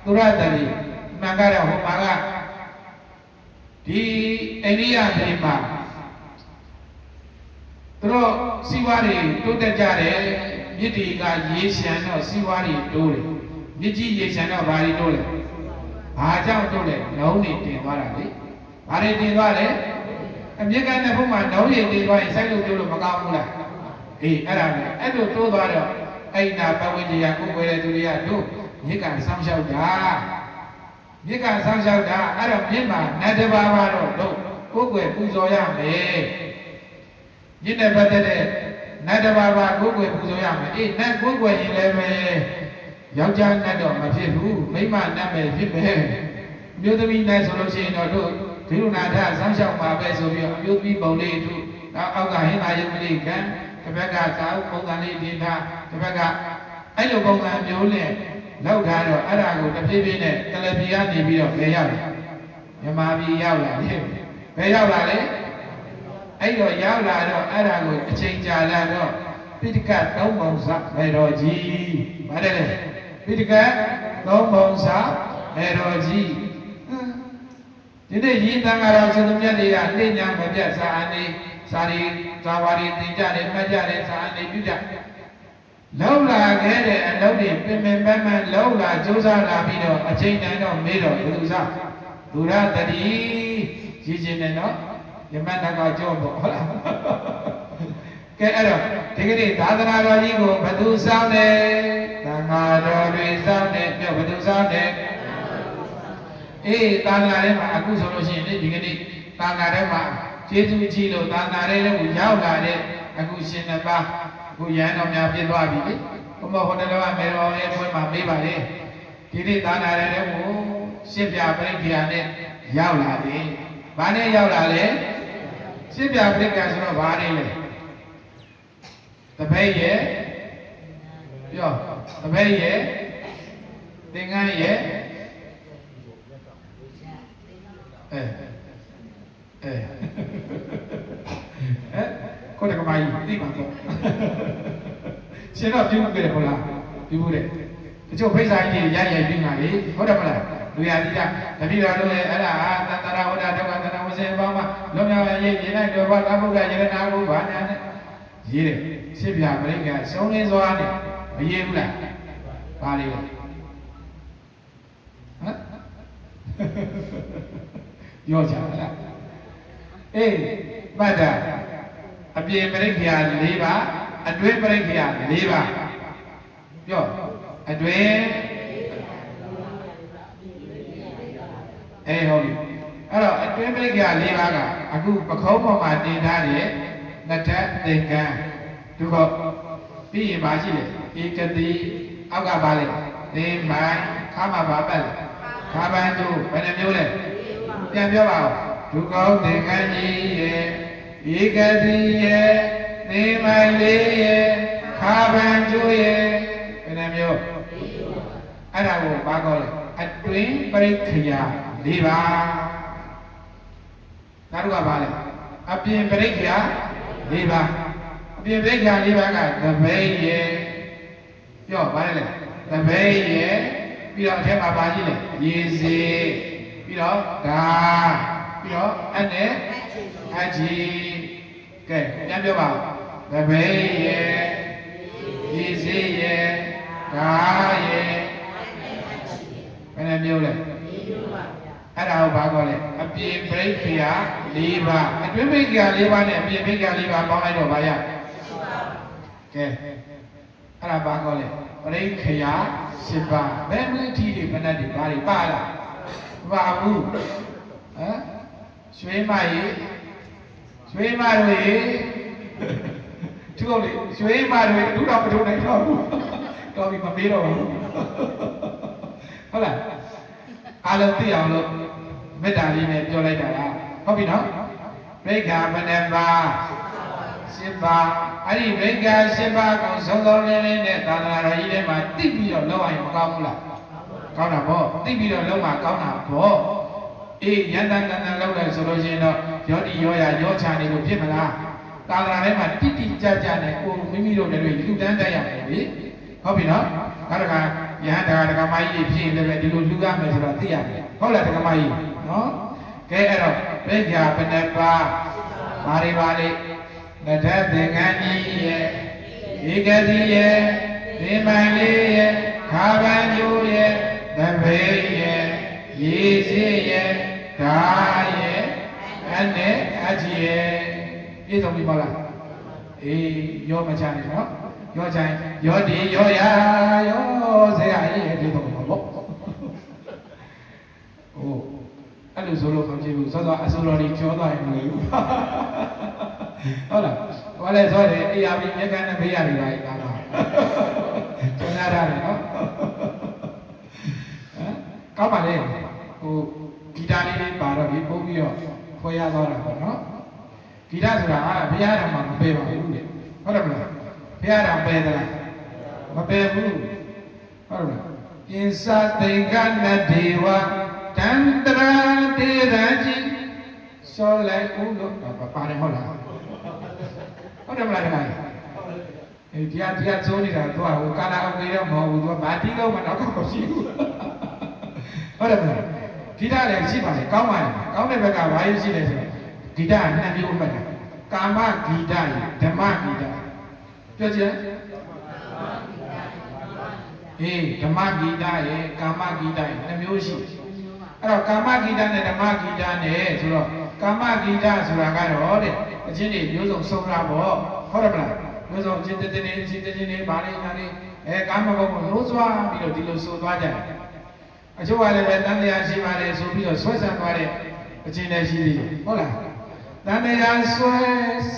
သုရတတိမှန်ကတော့ဟိုမှာကဒီအိန္ဒိယပြည်မှာသူတို့စီဝါတွေတိုးတက်ကြတယ်မြစ်တီကရေရှမ်းတော့စီဝါတွေတိုးတယ်မြစ်ကြီးရေရှမ်းတော့ဘာတွေတိုးလဲဘာကြောင့်တိုးလဲလုံးနေတင်သွားတာလေဘာတွေတင်သွားလဲအမြင့်ကတဲ့ဘုံမှာနှောင်းရည်တင်သွားရင်စိုက်လို့ပြောလို့မကောင်းဘူးလားအေးအဲ့ဒါနဲ့အဲ့လိုတိုးသွားတော့အဲ့နာပဝိဇ္ဇာကိုယ်ွယ်တဲ့သူတွေကတို့မြစ်ကဆောင်းလျှောက်တာမြစ်ကဆောင်းလျှောက်တာအဲ့တော့မြစ်မှာနတ်တစ်ပါးပါတော့တို့ကိုယ်ွယ်ပူဇော်ရမယ်မြစ်နဲ့ပတ်သက်တဲ့နတ်တစ်ပါးပါကိုယ်ွယ်ပူဇော်ရမယ်အေးနတ်ကိုယ်ွယ်ရင်လည်းပဲယောက်ျားနတ်တော့မဖြစ်ဘူးမိန်းမနတ်ပဲဖြစ်ပဲမျိုးသမီးနတ်ဆိုလို့ရှိရင်တော့တို့ဒီလိုနာထဆောင်းလျှောက်ပါပဲဆိုပြီးအမျိုးသမီးပုံလေးတို့အောက်ကဟင်းသာရုပ်ကလေးကံတစ်ဖက်ကသာပုံစံလေးတင်ထားတစ်ဖက်ကအဲ့လိုပုံစံမျိုးနဲ့လောက်ထားတော့အဲ့ဒါကိုတဖြည်းဖြည်းနဲ့ကလပီကနေပြီးတော့ဘယ်ရောက်လဲမြန်မာပြည်ရောက်လာတယ်ဘယ်ရောက်လာလဲအဲ့တော့ရောက်လာတော့အဲ့ဒါကိုအချိန်ကြာလာတော့ပိဋကသုံးပုံစမေတော်ကြီးဗါတယ်လေပိဋကသုံးပုံစမေတော်ကြီးဒီနေ့ရင်းတန်ဃာတော်ရှင်သူမြတ်တွေကနှိညာမပြတ်စာအနေစာရီဇာဝါရီသင်ကြတယ်မှတ်ကြတယ်စာအနေပြုကြလောက်လာခဲ့တဲ့အလုပ်တွေပင်ပင်ပန်းပန်းလောက်လာကြိုးစားလာပြီးတော့အချိန်တိုင်းတော့မေးတော့ဘုသူစားဒုရတတိရည်ချင်းနဲ့နော်ယမတ်တကကြောပေါ့ဟုတ်လားကဲအဲ့တော့ဒီကနေ့သာသနာတော်ကြီးကိုဘသူဆောင်တယ်သံဃာတော်တွေဆောင်တယ်ပြောဘသူဆောင်တယ်အေးသာသနာထဲမှာအခုဆိုလို့ရှိရင်ဒီကနေ့သာသနာထဲမှာကျေးဇူးကြီးလို့သာသနာထဲကိုရောက်လာတဲ့အခုရှင်နှစ်ပါးအခုရဟန်းတော်များပြည့်သွားပြီလေဘုမဟိုတယ်ကမေတော်ရဲ့ဘွဲမှာမေးပါလေဒီနေ့သာသနာထဲကိုရှင်းပြပရိက္ခာနဲ့ရောက်လာတယ်ဘာနဲ့ရောက်လာလဲရှင်းပြပရိက္ခာဆိုတော့ဘာနေလဲတပည့်ရဲ့ပြောတပည့်ရဲ့သင်္ကန်းရဲ့ကိုယ်ကမိုင်းသိပါတော့ရှင်တော့ပြုတ်ခဲ့တယ်ဟုတ်လားပြုတ်ခဲ့တယ်တချို့ဖိစာကြီးတွေရိုက်ပြီးမှလေဟုတ်တယ်မလားလူရတိကတတိတော်တို့ရဲ့အဲ့ဒါသတ္တရဝဒဒုက္ခသနာဝစေပေါင်းမှာလွန်မြောက်ရေးရေးလိုက်တော့ဘာသာဘုရားယရနာကိုဘာညာနဲ့ရေးတယ်ရှင်းပြပရိက္ခစုံလင်းစွာနဲ့မရေးဘူးလားပါလေဟမ်ရောကြလားအေးပတ်တာအပြင်ပရိက္ခာ၄ပါးအတွင်းပရိက္ခာ၄ပါးပြောအတွင်းဟုတ်ပြီအဲ့တော့အတွင်းပရိက္ခာ၄ပါးကအခုပခုံးပေါ်မှာတင်ထားတဲ့နှစ်ထပ်သင်္ကန်းဒုက္ခပြီးရင်ပါရှိလေဧကတိအောက်ကပါလေသင်္မိုင်းခါမှာပါပတ်လေခါပန်းတို့ဘယ်နှမျိုးလဲပြန်ပြောပါဦးဒုက္ခသင်္ကန်းကြီးရဲ့ဧကတိရဲ့သင်္မိုင်းလေးရဲ့ခါပန်းတို့ရဲ့ဘယ်နှ ယ်မျိုးအဲ့ဒါကိုဘာခေါ်လဲအတွင်းပရိက္ခယာ၄ပါးနောက်တစ်ခါဘာလဲအပြင်ပရိက္ခယာ၄ပါးအပြင်ပရိက္ခယာ၄ပါးကသပိတ်ရေပြောဘာလဲသပိတ်ရေပြီးတော့အထက်မှာပါကြည့်လေရေစီပြီးတော့ဒါပြီးတော့အနဲ့အကြီးကဲပြန်ပြောပါသပိတ်ရေရေစီရေဒါရေဘယ်နဲ့မျိုးလဲအဲ့ဒါကိုဘာခေါ်လဲအပြင်ပရိက္ခယာ၄ပါးအတွင်းပရိက္ခယာ၄ပါးနဲ့အပြင်ပရိက္ခယာ၄ပါးပေါင်းလိုက်တော့ဘာရကဲအဲ့ဒါဘာခေါ်လဲပရိက္ခယာ၈ပါးဘယ်လိုအထီးတွေဘယ်နဲ့တွေဘာတွေပါလားမပါဘူးဟမ်ရွှေမကြီးရွှေမတွေသူတို့လေရွှေမတွေဒုတော့မထုံနိုင်တော့ဘူးတော်ပြီမမေးတော့ဘူးဟုတ်လားအားလုံးသိအောင်လို့မေတ္တာလေးနဲ့ပြောလိုက်တာလားဟုတ်ပြီနော်ဘိက္ခာဘယ်နှပါး၈ပါးအဲ့ဒီဘိက္ခာ၈ပါးကိုစုံစုံလင်းလင်းနဲ့သာသနာတော်ကြီးထဲမှာသိပြီးတော့လုပ်ရင်မကောင်းဘူးလားကောင်းတာပေါ့သိပြီးတော့လုပ်မှကောင်းတာပေါ့အေးရန်တန်တန်လုပ်လိုက်ဆိုလို့ရှိရင်တော့ရောတိရောရရောချနေလို့ဖြစ်မလားသာသနာထဲမှာတိတိကျကျနဲ့ကိုမိမိတို့တွေလူတန်းတက်ရမယ်လေဟုတ်ပြီနော်နောက်တစ်ခါယဟန်ဒကာမကြီးတွေဖြစ်ရင်လည်းဒီလိုလူရမယ်ဆိုတော့သိရမယ်ဟုတ်လားဒကာမကြီးနော်ကဲအဲ့တော့ဘိက္ခာဘယ်နှပါးဘာတွေပါလဲလက်ထက်သင်္ကန်းကြီးရဲ့ဧကတိရဲ့ဒီမိုင်လေးရဲ့ခါပန်းကျိုးရဲ့သဘေးရဲ့ရေစီးရဲ့ဓာရဲ့အနဲ့အကြီးရဲ့ပြည့်စုံပြီမလားအေးရောမချနဲ့နော်ရောချိုင်းရောဒီရောရာရောဆရာကြီးရဲ့ဒီတော့ပေါ့ဟိုအဲ့လိုဆိုလို့မဖြစ်ဘူးစောစောအစိုးရကြီးပြောသွားရင်မလို့ဟုတ်လားဘာလဲဆိုတယ်အေးရပြီမြက်ကန်နဲ့ဘေးရနေပါ့ဒါမှကျန်ရတာလေနော်ဟမ်ကောင်းပါလေဟိုဂီတာလေးလေးပါတော့ဒီပုံပြီးတော့ခွဲရသွားတာပေါ့နော်ဂီတဆိုတာကဘုရားတော်မှာမပယ်ပါဘူးလေဟုတ်တယ်မလားဘုရားတော်ပယ်သလားမပယ်ဘူးဟုတ်လားပြင်စသိင်္ဂနတေဝတန္တရာတေရကြီးစောလိုက်ဦးလို့ပါတယ်ဟုတ်လားဟုတ်တယ်မလားဒီမှာတရားကျိုးနေတာသူကဟိုကာလာအဝေးတော့မဟုတ်ဘူးသူကဘာတိလို့မတော့မရှိဘူးဟုတ်တယ်မလားဂီတလည်းရှိပါလေကောင်းပါလေကောင်းတဲ့ဘက်ကဘာလို့ရှိလဲဆိုတော့ဂီတကနှစ်မျိုးမှတ်တာကာမဂီတရဓမ္မဂီတပြောကြည့်အေးဓမ္မဂီတရဲ့ကာမဂီတရဲ့နှစ်မျိုးရှိအဲ့တော့ကာမဂီတနဲ့ဓမ္မဂီတနဲ့ဆိုတော့ကာမဂီတဆိုတာကတော့တဲ့အချင်းတွေမျိုးစုံဆုံးတာပေါ့ဟုတ်တယ်မလားမျိုးစုံချင်းတင်းတင်းချင်းတင်းချင်းဘာလေးညာလေးကာမဂုဏ်ကိုနိုးစွာပြီးတော့ဒီလိုဆိုသွားကြတယ်အချို့ကလည်းပဲတန်တရားရှိပါတယ်ဆိုပြီးတော့ဆွဲဆန့်သွားတဲ့အချင်းတွေရှိသေးတယ်ဟုတ်လားတန်တရားဆွဲ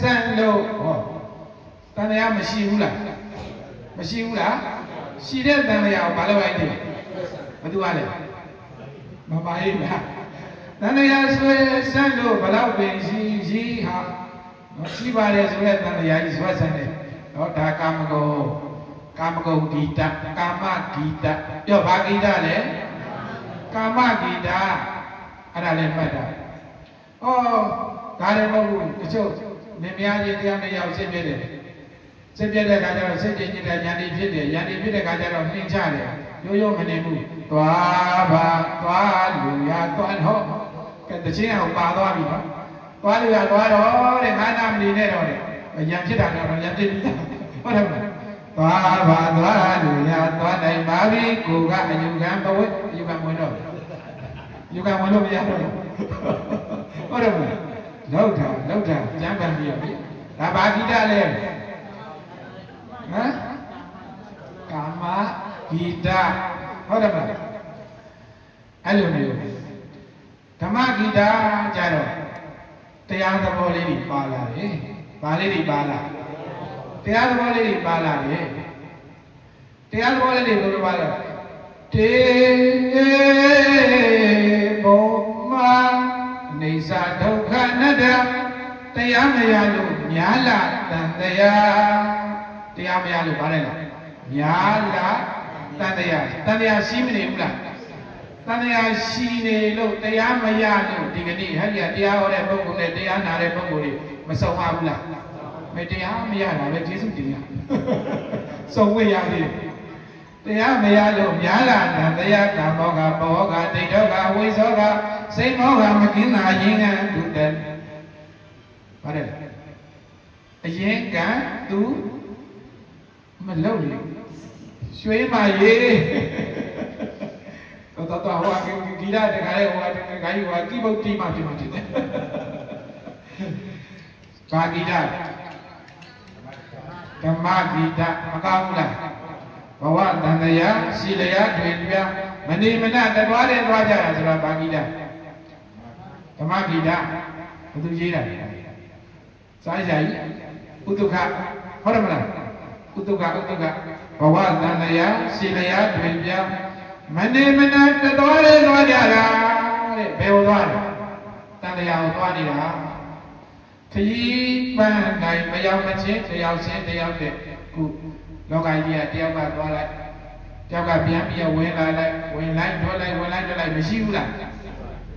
ဆန့်လို့ဟောတန်တရားမရှိဘူးလားမရှိဘူးလားရှိတဲ့တန်တရားကိုဘာလို့လိုက်တယ်ဘယ်သူကလဲမပါရင်လားတန်တရားဆွဲဆန့်လို့ဘလောက်ပင်ရှိဟာရှိပါတယ်ဆိုတဲ့တန်တရားကြီးဆွဲဆန့်တယ်တော့ဒါကာမဂုဏ်ဂီတကာမဂီတပြောဘာဂီတလဲကာမဂီတအဲ့ဒါလည်းမှတ်တာဩဒါလည်းမဟုတ်ဘူးတချို့မြင်များချင်းတရားနဲ့ရောက်ရှင်းပြတယ်ရှင်းပြတဲ့အခါကျတော့စိတ်ကြည်ညိတဲ့ဉာဏ်တွေဖြစ်တယ်ဉာဏ်တွေဖြစ်တဲ့အခါကျတော့နှင်းချတယ်ရိုးရိုးမနေဘူးသွားပါသွားလူရသွားတော့ကဲတချင်းအောင်ပါသွားပြီနော်သွားလူရသွားတော့တဲ့ငါးနာမနေနဲ့တော့တဲ့ဉာဏ်ဖြစ်တာတော့ဉာဏ်ဖြစ်ပြီဟုတ်တယ်မလားသွားပါသွားလူရသွားနိုင်ပါပြီကိုကအယူခံပဝိအယူခံဝင်တော့ယူခံဝင်လို့မရတော့ဟုတ်တယ်မလားလောက်တာကျမ်းပန်ပြီးတော့ဒါဘာဂီတလဲဟမ်ကာမဂီတဟုတ်တယ်မလားအဲ့လိုမျိုးဓမ္မဂီတကြတော့တရားသဘောလေးတွေပါလာတယ်ဘာလေးတွေပါလာတရားသဘောလေးတွေပါလာတယ်တရားသဘောလေးတွေဘယ်လိုပါလဲတေဘုံမာနေစာဒုက္ခနတ္တတရားမရလို့ညာလာတန်တရားမရလို့ဗါတယ်လားညာလာတ တန်တရားရှိမနေဘူးလားတန်တရားရှိနေလို့တရားမရလို့ဒီကနေ့ဟဲ့တရားဟောတဲ့ပုဂ္ဂိုလ်နဲ့တရားနာတဲ့ပုဂ္ဂိုလ်တွေမစုံပါဘူးလားမတရားမရတာပဲကျေးဇူးတင်ရစုံဝေရပြီတရားမရလို့များလာတာတရားကမောကဘောကဒိဋ္ဌောကဝိဇောကစိတ်မောကမကင်းတာရင်ကသူတဲ့ပါတယ်အရင်ကသူမလုပ်လေရွှေမာရေးတော့ဟိုဂီရတခါလေဟိုတခါကြီးဟိုကိဗုတ်တိမှပြမှဖြစ်တယ်ဘာဂီရဓမ္မဂီတမကောင်းဘူးလားဘဝတန်တရားရှိလျာတွင်ပြမနေမနာတသွားတယ်သွားကြတာဆိုတာဘာဂီတဓမ္မဂီတဘယ်သူရေးတာလဲစာရေးဥဒုက္ခဟုတ်တယ်မလားဥဒုက္ခဘဝတန်တရားရှိလျာတွင်ပြမနေမနာတသွားတယ်သွားကြတာတဲ့ဘယ်ကိုသွားလဲတန်တရားကိုသွားနေတာခကြီးပန်းနိုင်မရောက်မချင်းတယောက်ချင်းတယောက်တဲ့ခုလောကကြီးကတယောက်ကသွားလိုက်တယောက်ကပြန်ပြီးဝင်လာလိုက်ဝင်လိုက်ထွက်လိုက်မရှိဘူးလား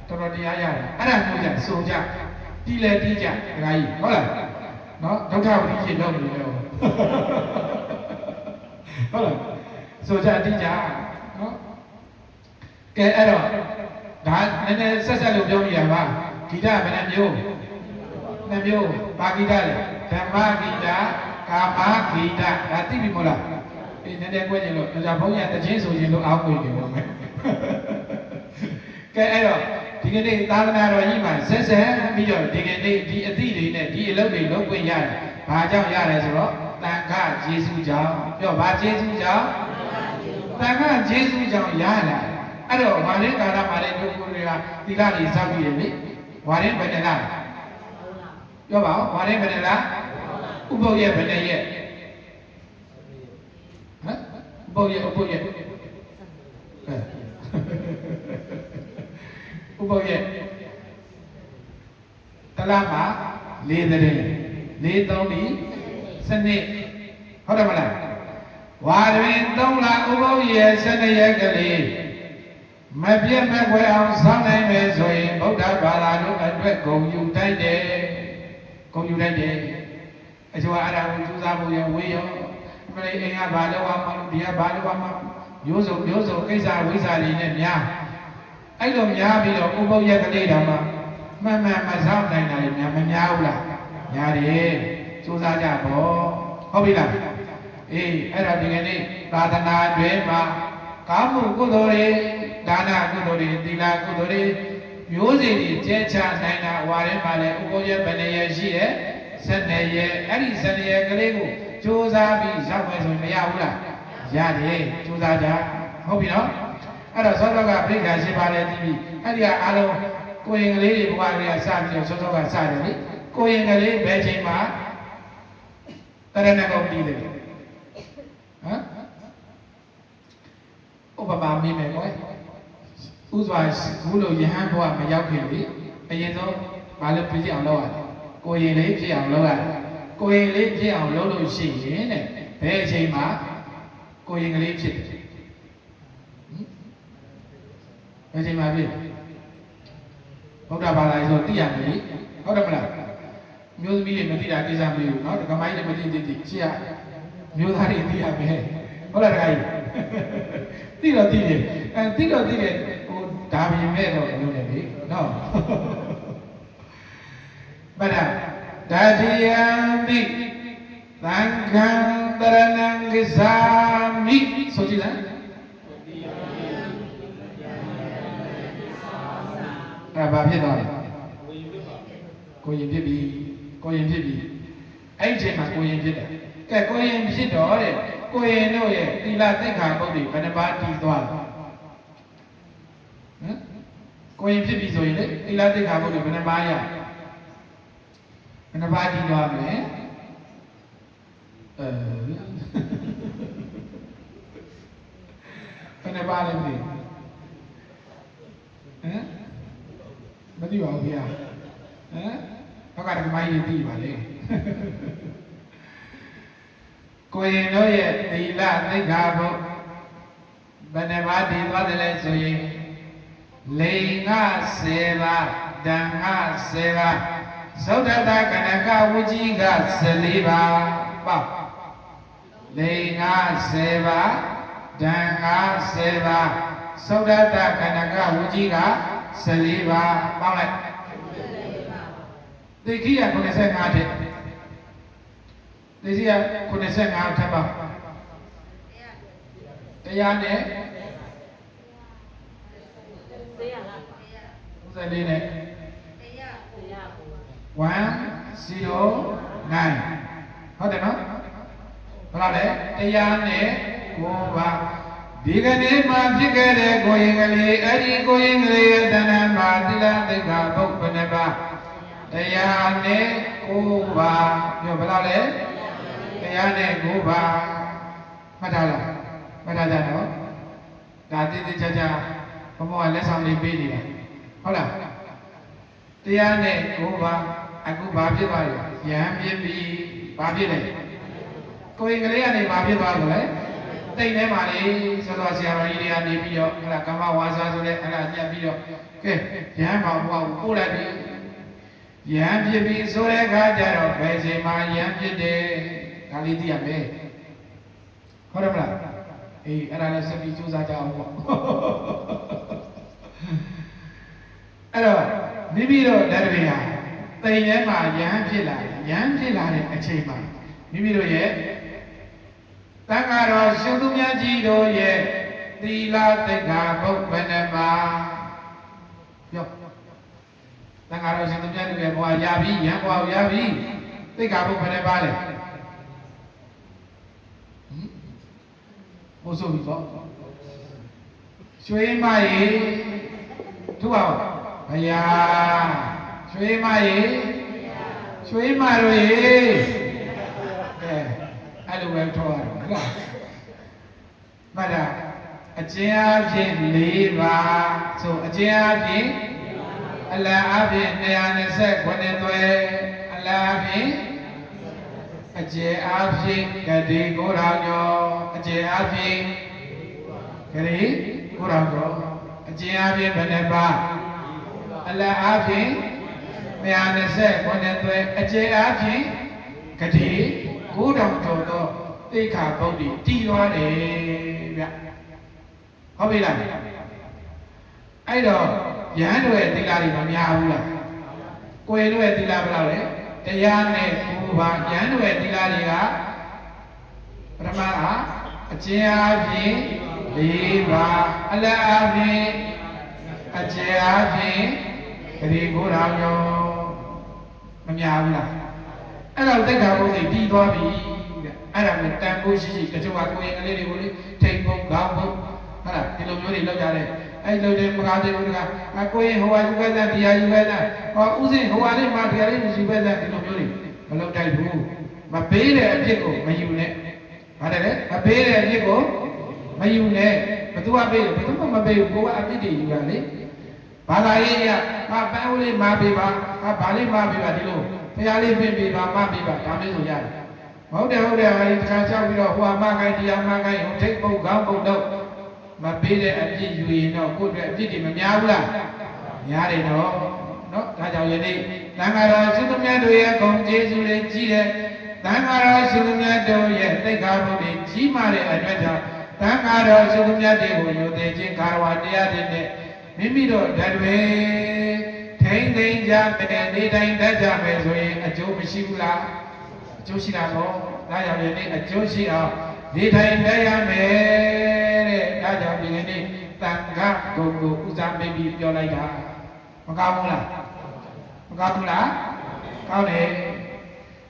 တော်တော်တရားရတယ်အဲ့ဒါမျိုးကြစုံကြတီးလဲတီးကြဒကာကြီးဟုတ်လားနော်ဒုက္ခဝိကြီးတော့မလို့ဟုတ်လားစုံကြတီးကြနော်ကဲအဲ့တော့ဒါနည်းနည်းဆက်လို့ပြောမိတာပါဂီတဘယ်နှမျိုးနှမျိုးဘာဂီတလဲဓမ္မဂီတကာမဂီတဒါသိပြီမို့လားအေးနည်းနည်းကြွကျင်လို့ဒါဘုန်းကြီးတခြင်းဆိုရင်လို့အောက်ကိုနေလို့မယ်ကဲအဲ့တော့ဒီကနေ့သာသနာတော်ကြီးမှာဆက်ပြီးတော့ဒီကနေ့ဒီအသည့်တွေနဲ့ဒီအလုပ်တွေလုပ်ခွင့်ရတယ်ဘာကြောင့်ရတယ်ဆိုတော့တန်ခါယေရှုကြောင့်ပြောဘာယေရှုကြောင့်တန်ခါယေရှုကြောင့်ရလာအဲ့တော့ဝါရင်ကာရမာတဲ့ဒုက္ခတွေကသီလတွေစောင့်ပြီးတယ်လေဝါရင်ဘယ်နဲ့လားပြောပါဦးဝါရင်ဘယ်နဲ့လားဥပုပ်ရဲ့ဘယ်နဲ့ရဲ့ဟမ်ဥပုပ်ရဲ့ဥပုပ်ရဲ့တလားမှာ၄တဲ့၄သုံးဒီစနစ်ဟုတ်တယ်မလားဝါတွင်၃လဥပုပ်ရဲ့12ရက်ကလေးမပြတ်မကွယ်အောင်စောင့်နိုင်မယ်ဆိုရင်ဗုဒ္ဓဘာသာတို့အတွက်ဂုဏ်ယူတိုက်တယ်အကျိုးအဲ့ဒါကိုကြိုးစားဖို့ရဝေးရောမလေးအိမ်ကဘာလို့မှဒီကဘာလို့မှမျိုးစုံကိစ္စဝိဇ္ဇာတွေနဲ့များအဲ့လိုများပြီးတော့ဥပုပ်ရက်ကလေးတောင်မှမှန်မစောင့်နိုင်တာများမများဘူးလားများတယ်ကြိုးစားကြပေါ့ဟုတ်ပြီလားအေးအဲ့တော့ဒီကနေ့သာသနာတွင်မှာကာမှုကုသိုလ်တွေဒါနကုသိုလ်တွေသီလကုသိုလ်တွေမျိုးစေ့တွေကျဲချနိုင်တာဝါရင်ပါလေဥပုပ်ရက်ဘယ်နှရက်ရှိရဲ့12ရက်အဲ့ဒီ12ရက်ကလေးကိုကြိုးစားပြီးရောက်မယ်ဆိုရင်မရဘူးလားရတယ်ကြိုးစားကြဟုတ်ပြီနော်အဲ့တော့သောတော်ကပြိဋ္ဌာရှိပါလေတည်ပြီးအဲ့ဒီအားလုံးကိုရင်ကလေးတွေဘဝတွေကစပြီးတော့သောတော်ကစတယ်လေကိုရင်ကလေးဘယ်ချိန်မှာတရဏဂုံတည်တယ်ဟမ်ဥပမာမင်းမယ်ကွယ်ဥစွာဘူးလို့ယဟန်ဘဝမရောက်ခင်လေအရင်ဆုံးဘာလို့ပြည့်အောင်လုပ်ရတယ်ကိုရင်လေးဖြစ်အောင်လုပ်ရတယ်ကိုရင်လေးဖြစ်အောင်လုပ်လို့ရှိရင်တဲ့ဘယ်အချိန်မှာကိုရင်ကလေးဖြစ်တယ်ဘယ်အချိန်မှာဖြစ်ဗုဒ္ဓဘာသာဆိုသိရမယ်လေဟုတ်တယ်မလားမျိုးသမီးတွေမသိတာကိစ္စမဖြစ်ဘူးเนาะဒကမိုင်းတွေမသိရှိရမျိုးသားတွေသိရမယ်ဟုတ်လားတခါကြီးသိတော့သိတယ်သိတော့သိတယ်ဟိုဒါပြင်မဲ့တော့မျိုးနဲ့လေเนาะဗဒဒတိယံတိသံဃံတရဏံကိသာမိဆိုကြည့်လားအဲ့ဘာဖြစ်သွားလဲကိုရင်ဖြစ်ပြီအဲ့ဒီချိန်မှာကိုရင်ဖြစ်တယ်ကဲကိုရင်ဖြစ်တော့တဲ့ကိုရင်တို့ရဲ့သီလသိက္ခာပုဒ်တွေဘယ်နှပါးတည်သွားလဲဟမ်ကိုရင်ဖြစ်ပြီဆိုရင်လေသီလသိက္ခာပုဒ်တွေဘယ်နှပါးရဘယ်နှပါးတည်သွားမလဲဘယ်နှပါးလဲမသိဟမ်မသိပါဘူးဗျာဟမ်ဘာကတည်းကမိုင်းနေသိပါလေကိုရင်တို့ရဲ့သီလသိက္ခာပုဒ် ဘယ်နှပါးတည်သွားတယ်လဲဆိုရင်လိင်္ဂ10ပါးဓမ္မ10ပါးသုဒ္ဓတကနကဝကြီးက14ပါးပေါ့လိင်္ဂ10ပါးဓမ္မ10ပါးသုဒ္ဓတကနကဝကြီးက14ပါးပေါင်းလိုက်သိခိယ95တဲ့သိခိယ95ထပ်ပါတရားနဲ့54နဲ့109ဟုတ်တယ်နော်ဘယ်လောက်လဲတရားနဲ့9ပါးဒီကနေ့မှဖြစ်ခဲ့တဲ့ကိုရင်ကလေးအဲ့ဒီကိုရင်ကလေးရဲ့တဏ္ဍာမှာသီလသိက္ခာပုဒ်ဘယ်နှပါးတရားနဲ့9ပါးပြောဘယ်လောက်လဲတရားနဲ့9ပါးမှတ်ထားလားမှတ်ထားကြတော့ဒါတိတိကျကျဘုံကလက်ဆောင်လေးပေးနေတာဟုတ်လားတရားနဲ့9ပါးအခုဘာဖြစ်သွားလဲယဟန်ဖြစ်ပြီဘာဖြစ်လဲကိုယ်ကလေးကနေဘာဖြစ်သွားလို့လဲတိတ်ထဲမှာလေဆောတော်ဆရာတော်ကြီးတွေကနေပြီးတော့အဲ့ဒါကမ္မဝါစာဆိုတဲ့အဲ့ဒါညက်ပြီးတော့ကဲယဟန်ဘောင်ဘုရားကိုပို့လိုက်ပြီယဟန်ဖြစ်ပြီဆိုတဲ့အခါကျတော့ဘယ်ချိန်မှာယဟန်ဖြစ်တယ်ဒါလေးသိရမယ်ဟုတ်တယ်မလားအေးအဲ့ဒါလည်းစပြီးစူးစမ်းကြအောင်ပေါ့အဲ့တော့မိမိတို့ဓာတ်တွေဟာတိမ်ထဲမှာယဟန်ဖြစ်လာတယ်ယဟန်ဖြစ်လာတဲ့အချိန်မှာမိမိတို့ရဲ့တန်ဃာတော်ရှင်သူမြတ်ကြီးတို့ရဲ့သီလသိက္ခာပုဒ်ဘယ်နှပါပြောတန်ဃာတော်ရှင်သူမြတ်တို့ရဲ့ဘဝရပြီယဟန်ဘဝရပြီသိက္ခာပုဒ်ဘယ်နှပါလဲမို့ဆိုပြီးပေါ့ရွှေမရေသူ့အောင်ဘုရားရွှေမရေရွှေမတို့ရေအဲ့လိုပဲထောက်ရတယ်ဟုတ်လားမှတ်တာအကျဉ်းအားဖြင့်4ပါးဆိုအကျဉ်းအားဖြင့်အလံအားဖြင့်229သွဲအလံအားဖြင့်အကျယ်အားဖြင့်ဂတိ9,000ကျော်အကျယ်အားဖြင့်ဂတိ9,000ကျော်အကျဉ်းအားဖြင့်ဘယ်နှပါးအလံအားဖြင့်229သွဲအကျယ်အားဖြင့်ဂတိ9,000ကျော်သောသိက္ခာပုဒ်တည်သွားတယ်ဗျဟုတ်ပြီလားအဲ့တော့ယဟန်တို့ရဲ့သီလတွေမများဘူးလားကိုယ်တို့ရဲ့သီလဘယ်လောက်လဲတရားနဲ့9ပါးယဟန်တို့ရဲ့သီလတွေကပထမအကျဉ်းအားဖြင့်4ပါးအလတ်အားဖြင့်အကျယ်အားဖြင့်ဂတိ9,000ကျော်မများဘူးလားအဲ့တော့သိက္ခာပုဒ်တွေပြီးသွားပြီတဲ့အဲ့ဒါကိုတန်ဖိုးရှိရှိတချို့ကကိုယ်ရင်ကလေးတွေကိုလေထိတ်ဖို့ခေါင်းဖို့ဟုတ်လားဒီလိုမျိုးတွေလောက်ကြတယ်အဲ့လိုတွေမကားသေးဘူးတကားကိုယ်ရင်ဟိုဟာယူခဲ့တဲ့ဒီဟာယူခဲ့တဲ့ဟောဥစဉ်ဟိုဟာလေးမှဒီဟာလေးယူခဲ့တဲ့ဒီလိုမျိုးတွေမလောက်တိုက်ဘူးမပေးတဲ့အဖြစ်ကိုမယူနဲ့ဟုတ်တယ်လေမပေးတဲ့အဖြစ်ကိုမယူနဲ့ဘသူကပေးတယ်ဘသူမှမပေးဘူးကိုကအဖြစ်တွေယူတာလေဘာသာရေးရပန်းဦးလေးမပေးပါဘာလေးမပေးပါဒီလိုဘုရားလေးပြင်ပေးပါမပေးပါဒါမျိုးဆိုရတယ်ဟုတ်တယ်ဟုတ်တယ်အဲဒီတစ်ခါချောက်ပြီးတော့ဟိုအမကိုင်းတရားမကိုင်းဟိုထိတ်ပုတ်ခေါင်းပုတ်တော့မပေးတဲ့အပြစ်ယူရင်တော့ကိုယ့်အတွက်အပြစ်တွေမများဘူးလားများတယ်တော့နော်ဒါကြောင့်ယနေ့သံဃာတော်ရှင်သူမြတ်တို့ရဲ့ဂုဏ်ကျေးဇူးတွေကြီးတယ်သံဃာတော်ရှင်သူမြတ်တို့ရဲ့သိက္ခာပုဒ်တွေကြီးမားတဲ့အတွက်ကြောင့်သံဃာတော်ရှင်သူမြတ်တွေကိုယုံသေးခြင်းကာရဝတရားတွေနဲ့မိမိတို့ဓာတ်တွေထိမ့်သိမ့်ကြမယ်နေတိုင်းတတ်ကြမယ်ဆိုရင်အကျိုးမရှိဘူးလားအကျိုးရှိတာပေါ့ဒါကြောင့်ယနေ့အကျိုးရှိအောင်နေတိုင်းတတ်ရမယ်တဲ့ဒါကြောင့်ဒီနေ့တန်ခါကိုဦးစားပေးပြီးပြောလိုက်တာမကောင်းဘူးလားမကောင်းဘူးလားကောင်းတယ်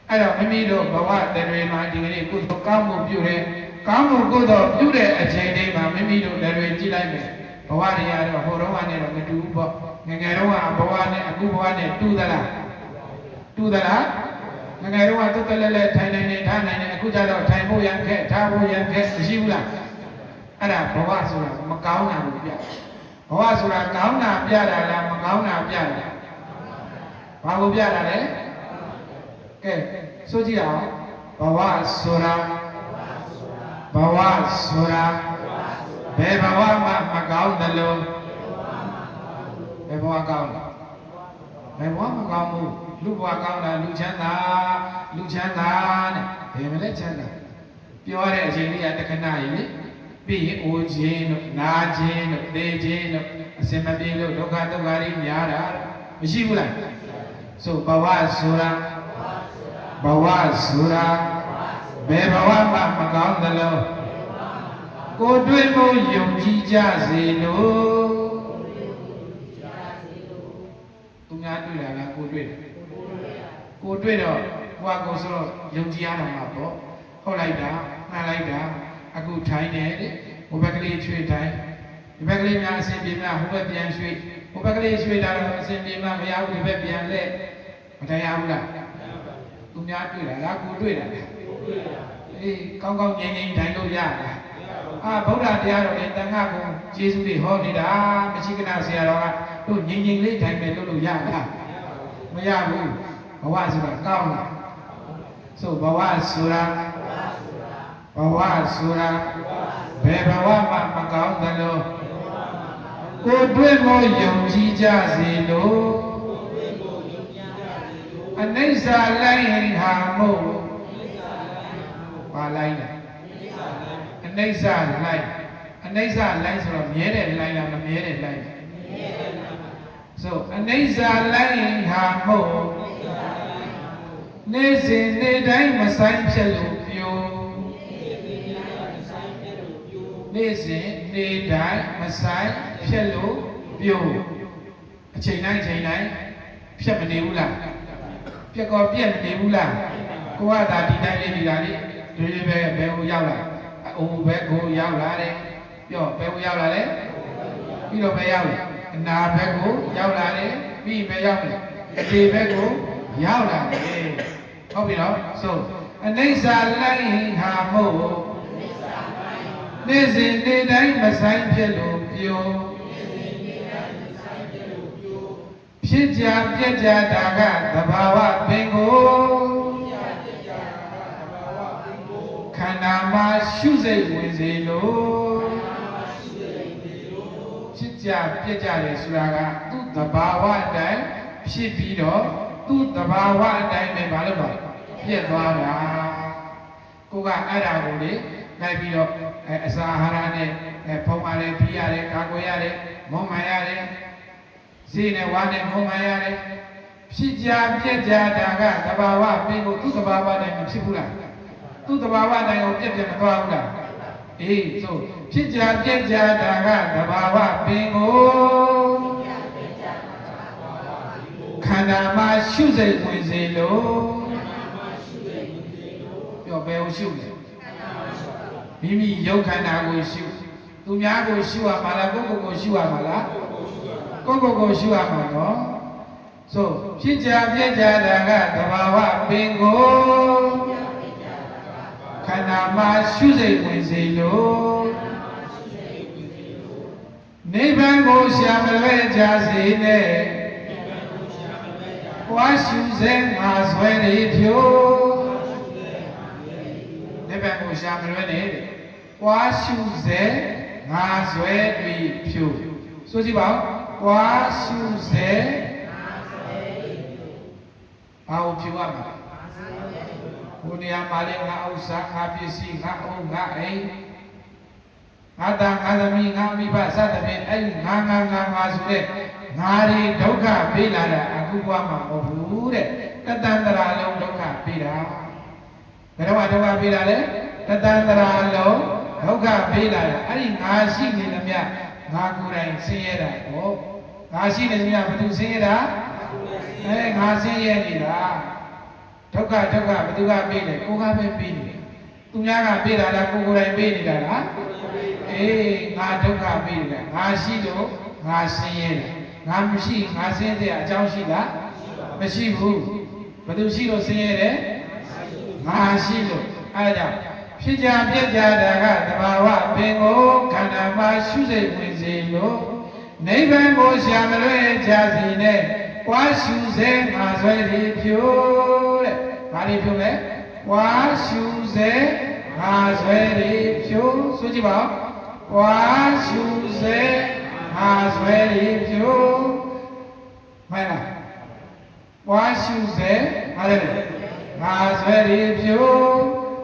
အဲ့တော့မိမိတို့ဘဝတရေမှာဒီကနေ့ကုသိုလ်ကောင်းမှုပြုတဲ့ကောင်းမှုကုသိုလ်ပြုတဲ့အချိန်လေးမှာမိမိတို့တရေကြည့်လိုက်မယ်ဘဝတွေကတော့ဟိုတော့ကနေတော့မတူဘူးပေါ့ငယ်ငယ်တော့ကဘဝနဲ့အခုဘဝနဲ့တူသလားတူသလားငယ်ငယ်တော့ကတက်တက်လဲထိုင်နေထားနိုင်တယ်အခုကျတော့ထိုင်ဖို့ရန်ခက်ထားဖို့ရန်ခက်မရှိဘူးလားအဲ့ဒါဘဝဆိုတာမကောင်းတာကိုပြဘဝဆိုတာကောင်းတာပြတာလားမကောင်းတာပြတာဘာကိုပြတာလဲကဲဆိုကြည့်အောင်ဘဝဆိုတာဘဝဆိုတာ ဘယ်ဘဝမှမကောင်းသလိုဘယ်ဘဝကောင်းလဲဘယ်ဘဝမကောင်းဘူးလူဘဝကောင်းတာလူချမ်းသာတဲ့ဘယ်မလဲချမ်းသာပြောတဲ့အချိန်လေးကတခဏကြီးလေပြီးရင်အိုခြင်းတို့နာခြင်းတို့သေခြင်းတို့အစင်မပြေလို့ဒုက္ခတွေများတာမရှိဘူးလားဆိုဘဝဆိုတာဘဝဆိုတာဘယ်ဘဝမှမကောင်းသလိုကိုတွေ့ဖို့ယုံကြည်ကြစေလို့သူများတွေ့တာလားကိုတွေ့တယ်ကိုတွေ့တော့ကိုကကိုဆိုတော့ယုံကြည်ရမှာပေါ့ဟုတ်လိုက်တာမှန်လိုက်တာအခုထိုင်တယ်တဲ့ဟိုဘက်ကလေးရွှေ့ထိုင်ဒီဘက်ကလေးများအစဉ်ပြေများဟိုဘက်ပြန်ရွှေ့ဟိုဘက်ကလေးရွှေ့တာတော့အစဉ်ပြေများမရဘူးဒီဘက်ပြန်လဲမတရားဘူးလားသူများတွေ့တာလားကိုတွေ့တာလားအေးကောင်းကောင်းငြိမ်ငြိမ်ထိုင်လို့ရတာဗုဒ္ဓတရားတော်နဲ့တန်ခါကုံကျေးဇူးတွေဟောနေတာမရှိကနာဆရာတော်ကတို့ငြိမ်ငြိမ်လေးထိုင်မယ်လို့ရတာမရဘူးဘဝဆိုတာကောင်းလားဆိုဘဝဆိုတာဘယ်ဘဝမှမကောင်းသလိုကိုတွေ့မို့ယုံကြည်ကြစေလို့အနိစ္စလိုက်ဟာမို့ပါလိုက်တယ်အနိစ္စလိုက်ဆိုတော့မြဲတယ်လိုက်လားမမြဲတယ်လိုက်ဆိုအနိစ္စလိုက်ဟာမို့နေ့စဉ်နေ့တိုင်းမဆိုင်ဖြစ်လို့ပြိုနေ့စဉ်နေ့တိုင်းမဆိုင်ဖြစ်လို့ပြိုအချိန်တိုင်းဖြတ်မနေဘူးလားပြက်ကောပြက်မနေဘူးလားကိုကသာဒီတိုင်းလေးနေတာလေဒီပဲဘယ်ကိုရောက်လာအိုးဘက်ကိုရောက်လာတယ်ပြောဘယ်ကိုရောက်လာလဲပြီးတော့ဘယ်ရောက်လဲအနာဘက်ကိုရောက်လာတယ်ပြီးဘယ်ရောက်လဲအဒီဘက်ကိုရောက်လာတယ်ဟုတ်ပြီနော်ဆိုအနိစ္စလိုက်ဟာမို့နေ့စဉ်နေ့တိုင်းမဆိုင်ဖြစ်လို့ပြိုဖြစ်ကြပြက်ကြတာကသဘာဝပင်ကိုခန္ဓာမှာရှုစိတ်ဝင်စေလို့ဖြစ်ကြပြက်ကြတယ်ဆိုတာကသူ့သဘာဝအတိုင်းဖြစ်ပြီးတော့သူ့သဘာဝအတိုင်းပဲမလုပ်ပါပြက်သွားတာကိုကအဲ့ဒါကိုလေလိုက်ပြီးတော့အစာအာဟာရနဲ့ဖုံးပါတယ်ပြီးရတယ်ကာကွယ်ရတယ်မုံမှန်ရတယ်ဈေးနဲ့ဝါနဲ့မုံမှန်ရတယ်ဖြစ်ကြပြက်ကြတာကသဘာဝပင်ကိုသူ့သဘာဝတိုင်းမဖြစ်ဘူးလားသူ့သဘာဝတိုင်းကိုပြက်မသွားဘူးလားအေးဆိုဖြစ်ကြပြက်ကြတာကသဘာဝပင်ကိုခန္ဓာမှာရှုစိတ်ဝင်စေလို့ပြောဘယ်ကိုရှုလဲမိမိယုတ်ခန္ဓာကိုရှုသူများကိုရှုရမှာလားကိုကိုရှုရမှာလားကိုရှုရမှာနော်ဆိုဖြစ်ကြပြက်ကြတာကသဘာဝပင်ကိုခန္ဓာမှာရှုစိတ်ဝင်စေလို့နိဗ္ဗာန်ကိုရှာမလွဲကြစေနဲ့ဝါရှုစေငါဆွဲနေဖြိုးနိဗ္ဗာန်ကိုရှာမလွဲနဲ့ဝါရှုစေငါဆွဲပြီးဖြိုးဆိုကြည့်ပါဦးဝါရှုစေဘာကိုဖြိုးရမှာဘုရားမာလေးငါဥစ္စာငါပစ္စည်းငါအုံငါအိမ်ငါသားငါသမီးငါမိဘစသဖြင့်အဲ့ဒီငါဆိုတဲ့ငါတွေဒုက္ခပေးလာတာအခုဘဝမှာမဟုတ်ဘူးတဲ့တတန္တရာလုံးဒုက္ခပေးတာဘယ်တော့ဒုက္ခပေးတာလဲတတန္တရာလုံးဒုက္ခပေးလာတာအဲ့ဒီငါရှိနေသမျှငါကိုယ်တိုင်ဆင်းရဲတာဟောငါရှိနေသမျှဘယ်သူဆင်းရဲတာငါဆင်းရဲနေတာဒုက္ခဘယ်သူကပေးတယ်ကိုကပဲပေးနေတယ်သူများကပေးတာလားကိုယ်တိုင်ပေးနေတာလားအေးငါဒုက္ခပေးတယ်ငါရှိလို့ငါဆင်းရဲတယ်ငါမရှိငါဆင်းရဲအကြောင်းရှိလားမရှိဘူးဘယ်သူရှိလို့ဆင်းရဲတယ်ငါရှိလို့အဲဒါကြောင့်ဖြစ်ကြပြက်ကြတာကသဘာဝပင်ကိုခန္ဓာမှာရှုစိတ်ဝင်စေလို့နိဗ္ဗာန်ကိုရှာမလွဲကြစီနဲ့ဝါရှုစေငါဆွဲဒီဖြိုးတဲ့ဘာတွေဖြိုးလဲဝါရှုစေငါဆွဲဒီဖြိုးဆိုကြည့်ပါဦးဝ ဝါရှုစေငါဆွဲရည်ဖြိုးမှန်လားဝါရှုစေဟာလေငါဆွဲရည်ဖြိုး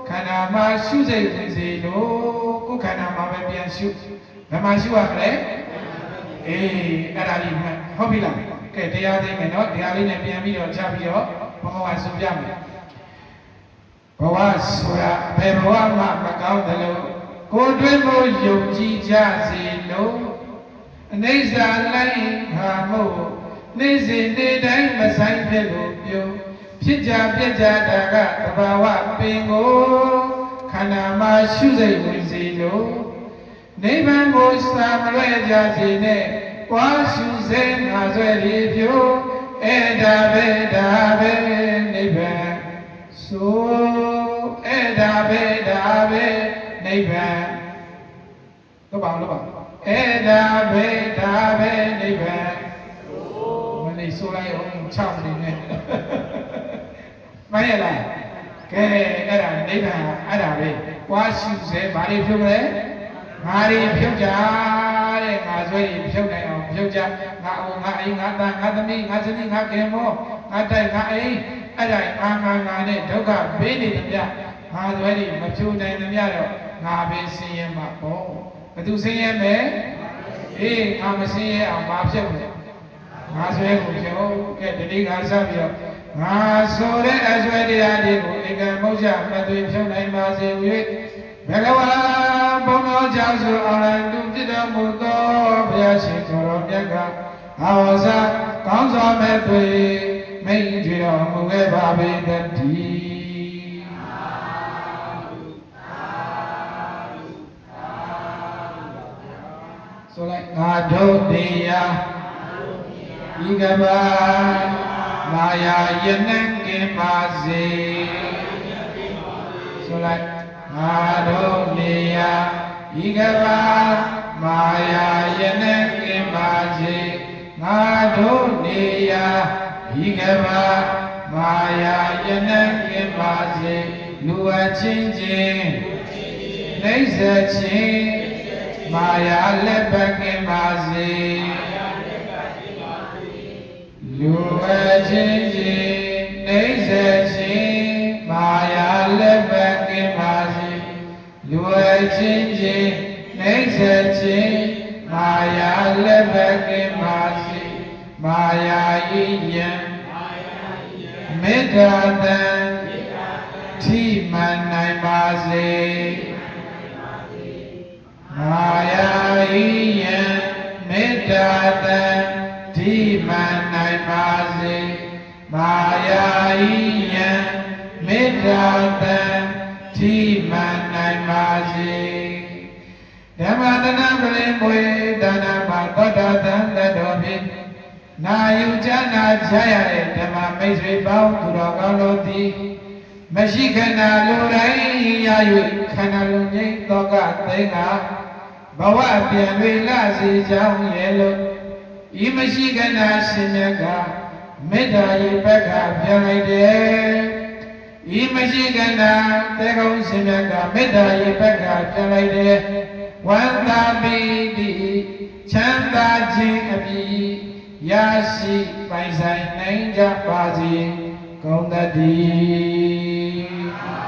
ခန္ဓာမှာရှုစိတ်ဝင်စေလို့ကိုယ်ခန္ဓာမှာပဲပြန်ရှုဘယ်မှာရှုရမလဲအေးအဲ့ဒါလေးမှတ်ဟုတ်ပြီလားကဲတရားသိမယ်နော်တရားလေးနဲ့ပြန်ပြီးတော့ချပြီးတော့ဘဝဆိုပြမယ်ဘဝဆိုတာဘယ်ဘဝမှမကောင်းတယ်လို့ကိုယ်တွင်းကိုယုံကြည်ကြစေလို့အနိစ္စလိုက်ဟာမို့နေ့စဉ်နေ့တိုင်းမဆိုင်ဖြစ်လို့ပြုဖြစ်ကြပြကြတာကသဘာဝပင်ကိုခန္ဓာမှာရှုစိတ်ဝင်စေလို့နိဗ္ဗာန်ကိုစာမလွဲကြစေနဲ့ပွားရှုစေငါဆွဲရည်ဖြိုးအဲ့ဒါပဲနိဗ္ဗာန်ဆိုအဲ့ဒါပဲနိဗ္ဗာန်တော့ပါအဲ့ဒါပဲနိဗ္ဗာန်မနေ့ဆိုလိုက်အောင်6မိနစ်နဲ့မှန်ရလားကဲအဲ့ဒါနိဗ္ဗာန်အဲ့ဒါပဲပွားရှုစေဘာတွေဖြုတ်လဲငါတွေဖြုတ်ကြတဲ့ငါဆွဲတွေဖြုတ်နိုင်အောင်ဖြုတ်ကြငါအောင်ငါအိမ်ငါသားငါသမီးငါဇနီးငါခင်မောငါတိုက်ငါအိမ်အဲ့ဒါငါနဲ့ဒုက္ခပေးနေသမျှငါဆွဲတွေမဖြုတ်နိုင်သမျှတော့ငါပဲဆင်းရဲမှာပေါ့ဘယ်သူဆင်းရဲမလဲအေးငါမဆင်းရဲအောင်မဖြုတ်နဲ့ငါဆွဲကိုဖြုတ်ကဲဒီနေ့ငါစပြီးတော့ငါဆိုတဲ့အဆွဲတရားတွေကိုဧကမုတ်ချမသွေဖြုတ်နိုင်ပါစေ၍ဘဂဝါဘုံတော်ကြောင့်ဆိုအောင်လည်းသူပြတော်မူသောဘုရားရှင်ကိုယ်တော်မြတ်ကအာဝဇကောင်းစွာမဲ့သွေမိန်ကြွတော်မူခဲ့ပါပေတည်းဆိုလိုက်ငါတို့တရားဤကဘာမာယာယနံကင်ပါစေဆိုလိုက်ငါတို့နေရာဤကဘာမာယာယနံကင်ပါစေငါတို့နေရာဤကဘာမာယာယနံကင်ပါစေလူအချင်းချင်းနှိမ့်ဆက်ချင်းမာယာလက်ပတ်ကင်ပါစေလူအချင်းချင်းနှိမ့်ဆက်ချင်းမာယာလက်ပတ်ကင်ပါစေလူအချင်းချင်းနှိမ့်ဆက်ချင်းမာယာလက်ပတ်ကင်ပါစေမာယာဤယံမေတ္တာတံထိမှန်နိုင်ပါစေမာယာဤယံမေတ္တာတံထိမှန်နိုင်ပါစေမာယာဤယံမေတ္တာတံထိမှန်နိုင်ပါစေဓမ္မတနာပရိမွေဒါနမှာသောတာတန်တတော်ဖြင့်နာယူကြနာကြရတဲ့ဓမ္မမိတ်ဆွေပေါင်းသူတော်ကောင်းတို့သည်မရှိခဏလိုတိုင်းရ၍ခန္ဓာလုံးငြိမ်းသောကသိငါဘဝပြန်လေလာစေကြောင်းရဲ့လို့ဤမရှိခဏရှင်မြတ်ကမေတ္တာရေဘက်ကပြန်လိုက်တယ်ဤမရှိခဏတေကုံရှင်မြတ်ကမေတ္တာရေဘက်ကပြန်လိုက်တယ်ဝန္တာပိတိချမ်းသာခြင်းအပြီးရရှိပိုင်ဆိုင်နိုင်ကြပါစေကောင်းတည်း